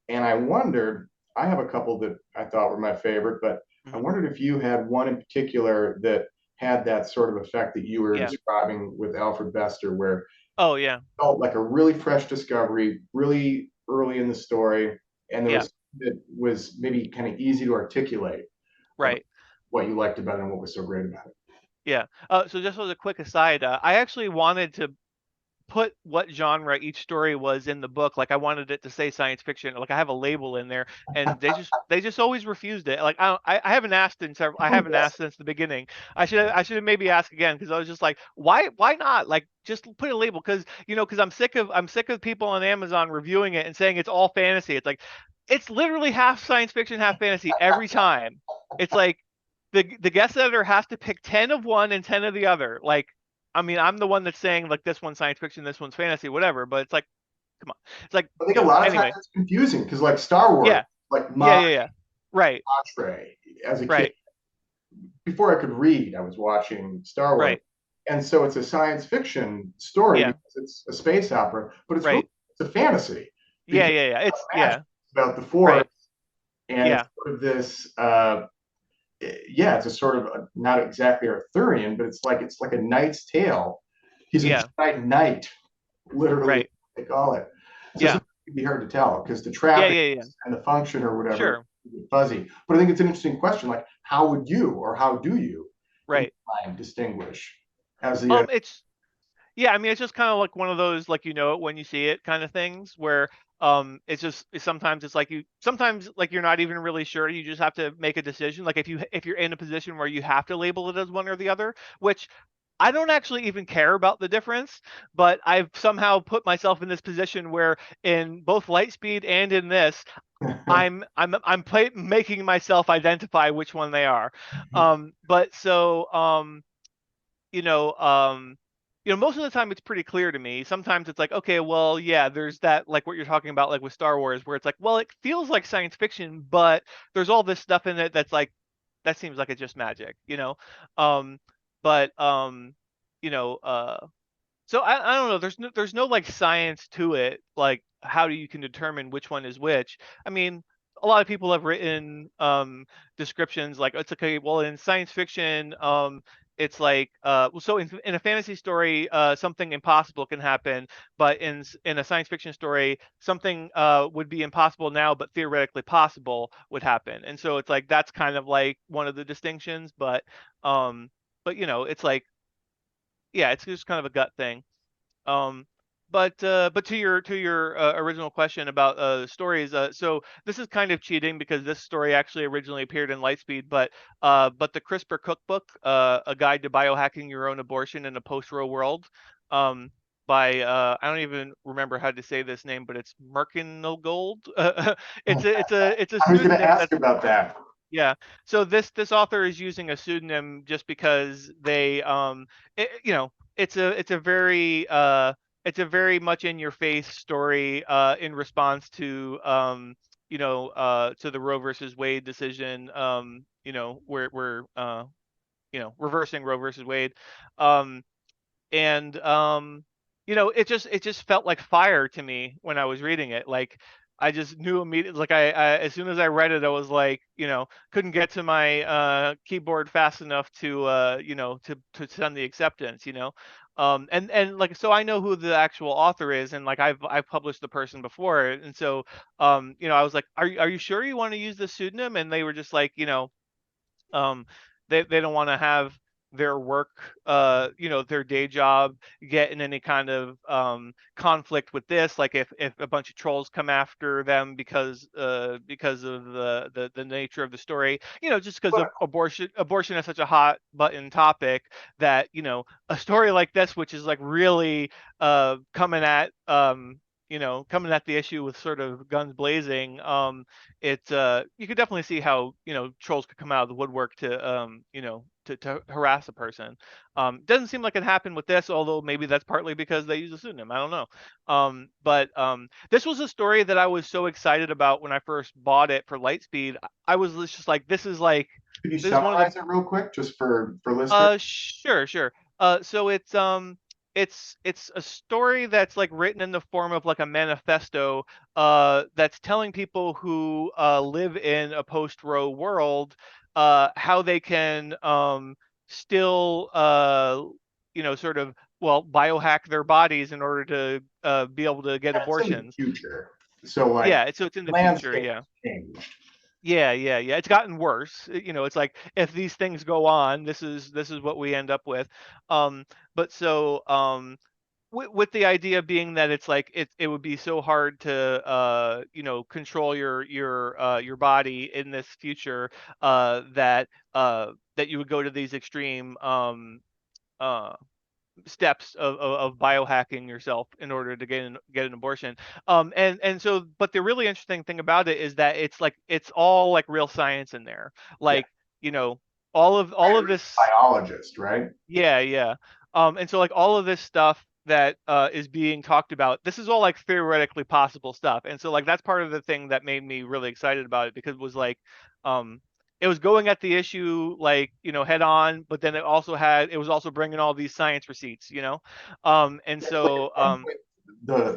and I wondered. I have a couple that I thought were my favorite, but I Mhm. wondered if you had one in particular that had that sort of effect that you were Yeah. describing with Alfred Bester, where it Oh, yeah. felt like a really fresh discovery, really early in the story, and there Yeah. was that was maybe kind of easy to articulate about Right. what you liked about it and what was so great about it. Yeah. So just as a quick aside, I actually wanted to put what genre each story was in the book. Like, I wanted it to say science fiction. Like, I have a label in there, and they just always refused it. Like, I haven't asked in several. I haven't Yes. asked since the beginning. I should have maybe asked again, because I was just like, why not? Like, just put a label, because I'm sick of people on Amazon reviewing it and saying it's all fantasy. It's like, it's literally half science fiction, half fantasy every time. It's like the guest editor has to pick 10 of one and 10 of the other. Like, I mean, I'm the one that's saying like this one's science fiction, this one's fantasy, whatever. But it's like, come on. It's like, I think a lot of times anyway. it's confusing because, like Star Wars, Yeah. like Yeah. my Yeah. Yeah. Right. entree as a kid, Right. before I could read, I was watching Star Wars. Right. And so it's a science fiction story Yeah. because it's a space opera, but Right. it's a fantasy Yeah. because Yeah. Yeah. it's It's not magic. yeah. It's about the force, Right. and it's Yeah. sort of this yeah, it's a sort of not exactly Arthurian, but it's like a knight's tale. He's a Yeah. giant knight, literally, Right. they call it. So Yeah. sometimes it can be hard to tell because the Yeah. trappings Yeah. Yeah. and the function or whatever Sure. is fuzzy. But I think it's an interesting question. Like, how would you or how do you in Right. time distinguish as the It's Yeah, I mean, it's just kind of like one of those, like, it when you see it kind of things, where sometimes it's like, sometimes like you're not even really sure. You just have to make a decision. Like, if you're in a position where you have to label it as one or the other, which I don't actually even care about the difference, but I've somehow put myself in this position where in both Lightspeed and in this, making myself identify which one they are. But so you know, most of the time it's pretty clear to me. Sometimes it's like, okay, well, yeah, there's that, like what you're talking about, like with Star Wars, where it's like, well, it feels like science fiction, but there's all this stuff in it that's like, that seems like it's just magic, Um, but you know, so I don't know. There's no like science to it. Like how do you can determine which one is which? I mean, a lot of people have written descriptions like it's okay. Well, in science fiction, it's like so in a fantasy story, something impossible can happen, but in a science fiction story, something would be impossible now, but theoretically possible would happen. And so it's like that's kind of like one of the distinctions, um, but it's like yeah, it's just kind of a gut thing. Um, but to your original question about stories, so this is kind of cheating because this story actually originally appeared in Lightspeed, but the CRISPR Cookbook, a guide to biohacking your own abortion in a post-Roe world, um, by I don't even remember how to say this name, but it's Merkin-Gold. It's a I was going to pseudonym ask that's about that. yeah. So this author is using a pseudonym just because they it's a very much in your face story in response to the Roe versus Wade decision, where reversing Roe versus Wade. Um and it just felt like fire to me when I was reading it. Like I just knew immediately, like I as soon as I read it, I was like, couldn't get to my keyboard fast enough to send the acceptance. And like, so I know who the actual author is, and like I've published the person before, and so I was like, are you sure you want to use the pseudonym? And they were just like, um, they don't want to have their work, their day job get in any kind of conflict with this. Like if a bunch of trolls come after them because of the nature of the story, just because abortion is such a hot button topic that a story like this, which is like really coming at the issue with sort of guns blazing. It's you could definitely see how trolls could come out of the woodwork to harass a person. Doesn't seem like it happened with this, although maybe that's partly because they use a pseudonym. I don't know. But this was a story that I was so excited about when I first bought it for Lightspeed. I was just like, Could you this is one of the summarize it real quick, just for listeners? sure. So it's a story that's like written in the form of like a manifesto that's telling people who live in a post-Roe world how they can still sort of biohack their bodies in order to be able to get That's in the abortions. future. So like Yeah, so it's in the future, landscape yeah. has changed. Yeah. It's gotten worse. It's like if these things go on, this is what we end up with. Um, but so with the idea being that it's like it would be so hard to control your body in this future that you would go to these extreme uh steps of biohacking yourself in order to get an abortion. And so, but the really interesting thing about it is that it's like it's all like real science in there. Yeah. Like, you know, all of this, Biologist, right? yeah. And so like all of this stuff that is being talked about, this is all like theoretically possible stuff. And so like that's part of the thing that made me really excited about it, because it was like um it was going at the issue like head on, but then it was also bringing all these science receipts. And It's like so at one point,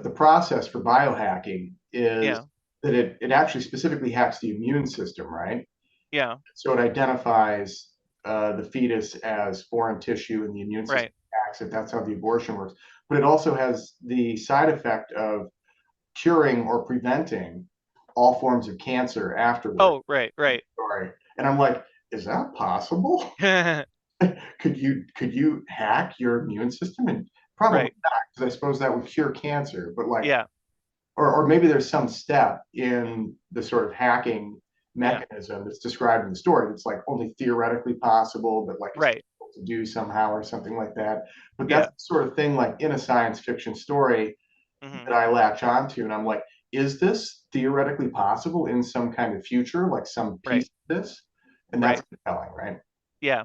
the process for biohacking is yeah, that it actually specifically hacks the immune system, right? yeah, So it identifies the fetus as foreign tissue, and the immune system right. hacks it. That's how the abortion works. But it also has the side effect of curing or preventing all forms of cancer afterward. Oh, right. Sorry. And I'm like, is that possible? Could you hack your immune system? And probably Right. not, because I suppose that would cure cancer. But like, Yeah, or maybe there's some step in the sort of hacking yeah, mechanism that's described in the story that's like only theoretically possible, but like it's right. to do somehow or something like that. But that's Yeah. the sort of thing like in a science fiction story Hmm. that I latch onto, and I'm like, is this theoretically possible in some kind of future, like some Right. piece of this? And that's Right. compelling, right? Yeah.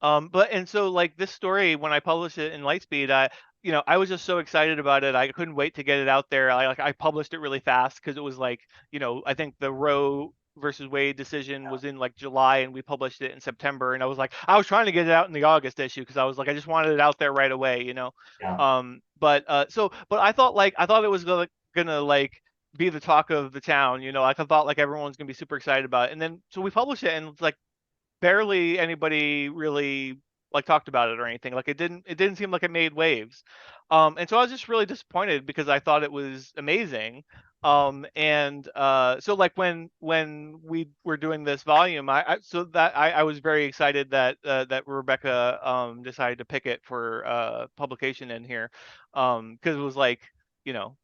But and so like this story, when I published it in Lightspeed, I was just so excited about it. I couldn't wait to get it out there. I published it really fast because it was like, I think the Roe versus Wade decision was in like July, and we published it in September. And I was trying to get it out in the August issue because I was like, I just wanted it out there right away. Yeah. But I thought it was gonna like be the talk of the town. Like I thought like everyone's gonna be super excited about it. And then so we published it, and it's like barely anybody really like talked about it or anything. Like it didn't seem like it made waves. And so I was just really disappointed because I thought it was amazing. And so like when we were doing this volume, I was very excited that Rebecca decided to pick it for publication in here. Because it was like, you know,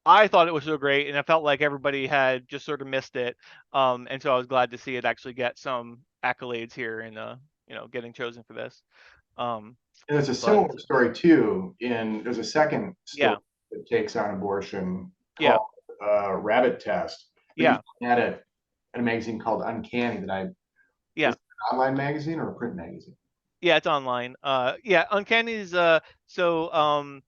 I thought it was so great, and I felt like everybody had just sort of missed it. And so I was glad to see it actually get some accolades here and getting chosen for this. Um, And there's a but similar story too. There's a second story yeah, that takes on abortion yeah, called Rabbit Test that you yeah, had it at a magazine called Uncanny. Is yeah, it an online magazine or a print magazine? yeah. It's online. Yeah, Uncanny's. So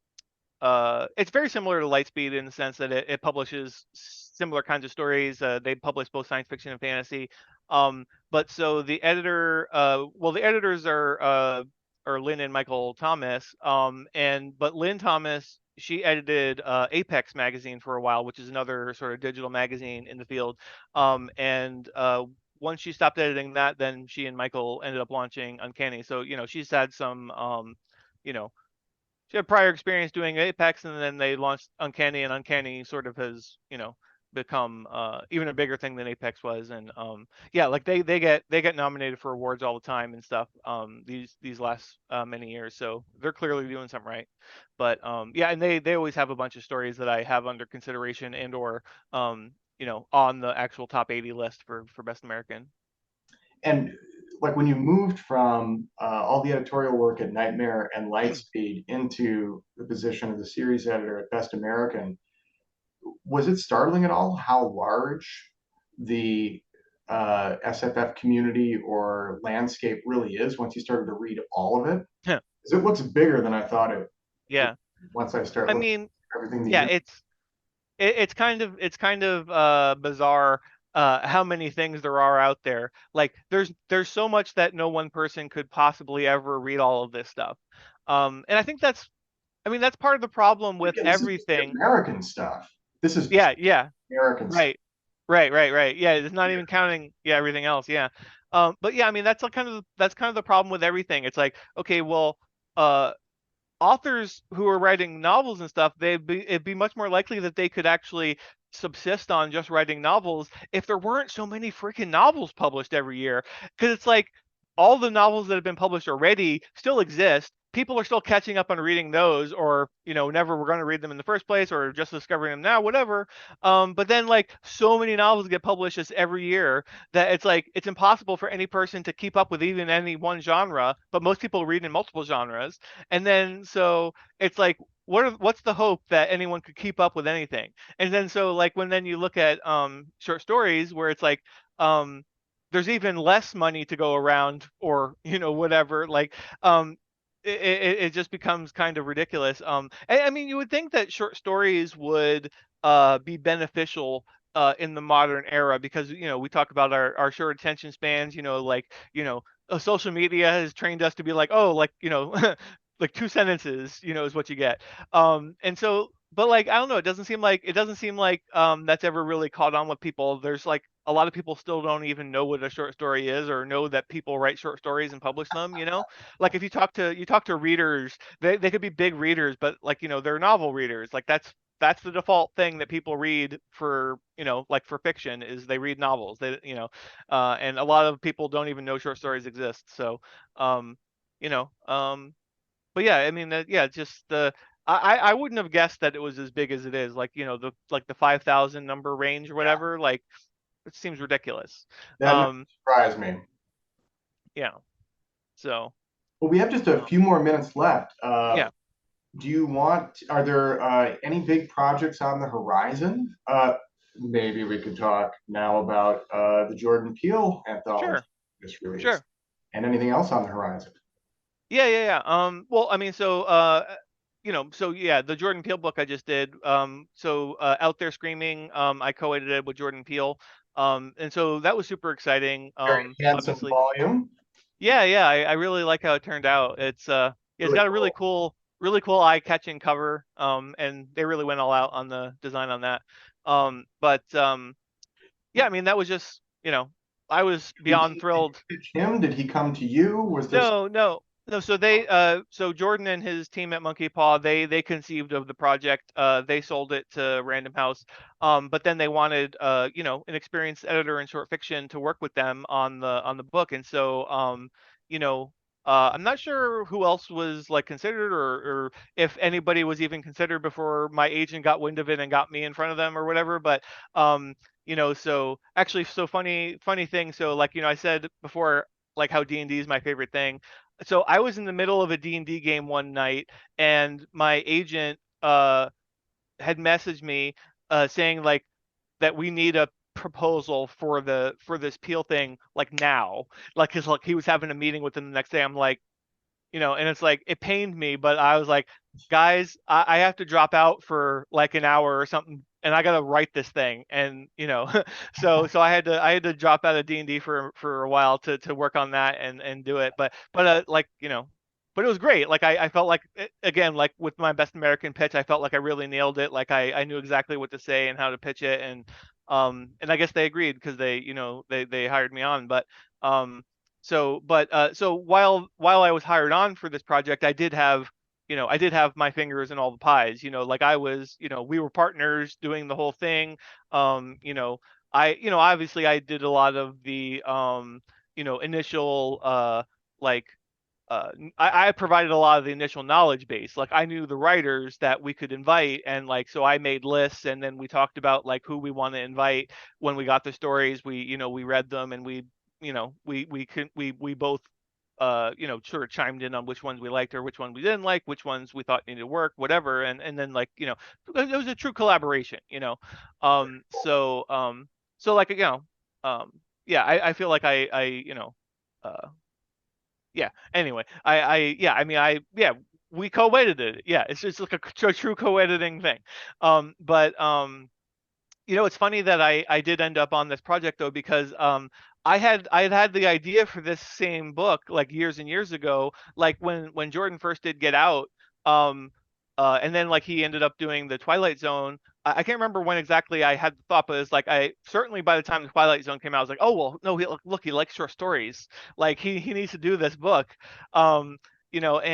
it's very similar to Lightspeed in the sense that it publishes similar kinds of stories. They publish both science fiction and fantasy. But so the editors are Lynn and Michael Thomas. But Lynn Thomas, she edited Apex magazine for a while, which is another sort of digital magazine in the field. And once she stopped editing that, then she and Michael ended up launching Uncanny. So she's had some you know she had prior experience doing Apex, and then they launched Uncanny, and Uncanny sort of has, become even a bigger thing than Apex was. And yeah, like they get nominated for awards all the time and stuff. These last many years, so they're clearly doing something right. But yeah, and they always have a bunch of stories that I have under consideration and or on the actual top 80 list for Best American. And like when you moved from all the editorial work at Nightmare and Lightspeed into the position of the series editor at Best American, was it startling at all how large the SFF community or landscape really is once you started to read all of it? Because it looks bigger than I thought it would Yeah, once I start I looking mean, at everything that yeah, you're. it's kind of bizarre how many things there are out there. Like there's so much that no one person could possibly ever read all of this stuff. And I mean that's part of the problem But with again, this is just the everything. American stuff. This is just Yeah, yeah, American stuff. right, right. Yeah, it's not even counting everything else. Yeah. But yeah, I mean that's kind of the problem with everything. It's like, okay, well, uh authors who are writing novels and stuff, it'd be much more likely that they could actually subsist on just writing novels if there weren't so many freaking novels published every year. Because it's like all the novels that have been published already still exist. People are still catching up on reading those, or never were going to read them in the first place, or just discovering them now, whatever. But then like so many novels get published just every year that it's like it's impossible for any person to keep up with even any one genre. But most people read in multiple genres, and then so it's like what's the hope that anyone could keep up with anything? And then so like when then you look at short stories where it's like there's even less money to go around, or whatever, like it just becomes kind of ridiculous. I mean, you would think that short stories would be beneficial in the modern era, because we talk about our short attention spans, like social media has trained us to be like, oh, like like two sentences, is what you get. And so, but like I don't know, it doesn't seem like that's ever really caught on with people. There's like a lot of people still don't even know what a short story is, or know that people write short stories and publish them. Like if you talk to readers, they could be big readers, but like they're novel readers. Like that's the default thing that people read for, like for fiction, is they read novels. And a lot of people don't even know short stories exist. So um you know but yeah, I mean, yeah, just I wouldn't have guessed that it was as big as it is. Like the 5,000 number range or Yeah, whatever. Like it seems ridiculous. that Um surprised me. yeah. So. Well, we have just a few more minutes left. Yeah, Are there any big projects on the horizon? Maybe we could talk now about the Jordan Peele anthology sure, just released, sure. and anything else on the horizon. Yeah. Well, I mean, so so yeah, the Jordan Peele book I just did. Out There Screaming, I co-edited with Jordan Peele. And so that was super exciting. Very handsome Obviously, volume. yeah. I really like how it turned out. It's Really got a cool. really cool eye-catching cover. And they really went all out on the design on that. Yeah, I mean, that was just, I was beyond Did you thrilled. pitch him? Did he come to you? Was there? No. So Jordan and his team at Monkey Paw, they conceived of the project. They sold it to Random House. But then they wanted, an experienced editor in short fiction to work with them on the book. And so, you know, I'm not sure who else was like considered, or if anybody was even considered before my agent got wind of it and got me in front of them or whatever. But so actually, so funny thing. So like, I said before, like how D&D is my favorite thing. So I was in the middle of a D&D game one night, and my agent had messaged me saying like that we need a proposal for this Peel thing like now. Like, cuz like he was having a meeting with them the next day. I'm like, and it's like it pained me, but I was like, guys, I have to drop out for like an hour or something, and I gotta write this thing, and so I had to drop out of D&D for a while to work on that and do it, but like but it was great. Like I felt like again, like with my best American pitch, I felt like I really nailed it. Like I knew exactly what to say and how to pitch it, and I guess they agreed because they hired me on, but um so while I was hired on for this project, I did have my fingers in all the pies. Like I was, we were partners doing the whole thing. Obviously I did a lot of the initial like I provided a lot of the initial knowledge base. Like I knew the writers that we could invite, and like so I made lists, and then we talked about like who we want to invite. When we got the stories, we read them, and we both sort of chimed in on which ones we liked or which ones we didn't like, which ones we thought needed work, whatever, and then like it was a true collaboration. So like yeah, I feel like uh yeah. Anyway, yeah, I mean, yeah, we co-edited it. Yeah, it's just like a true co-editing thing. But it's funny that I did end up on this project though, because I had the idea for this same book like years and years ago, like when Jordan first did Get Out, um, and then like he ended up doing the Twilight Zone. I can't remember when exactly I had the thought, but it's like I certainly by the time the Twilight Zone came out, I was like, oh well, no, look, he likes short stories. Like he needs to do this book. And I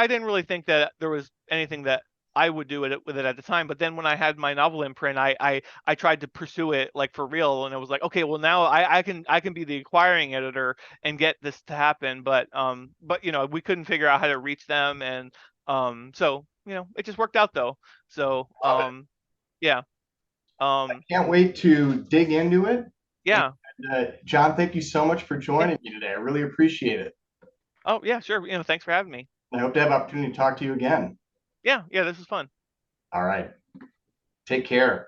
didn't really think that there was anything that I would do it with it at the time. But then when I had my novel imprint, I tried to pursue it like for real, and it was like, okay, well now I can be the acquiring editor and get this to happen. But we couldn't figure out how to reach them, and so it just worked out though. So Love it. yeah. Um Can't wait to dig into it. And yeah. John, thank you so much for Yeah. joining me today. I really appreciate it. Oh yeah, sure. Thanks for having me. I hope to have opportunity to talk to you again. Yeah, this is fun. All right. Take care.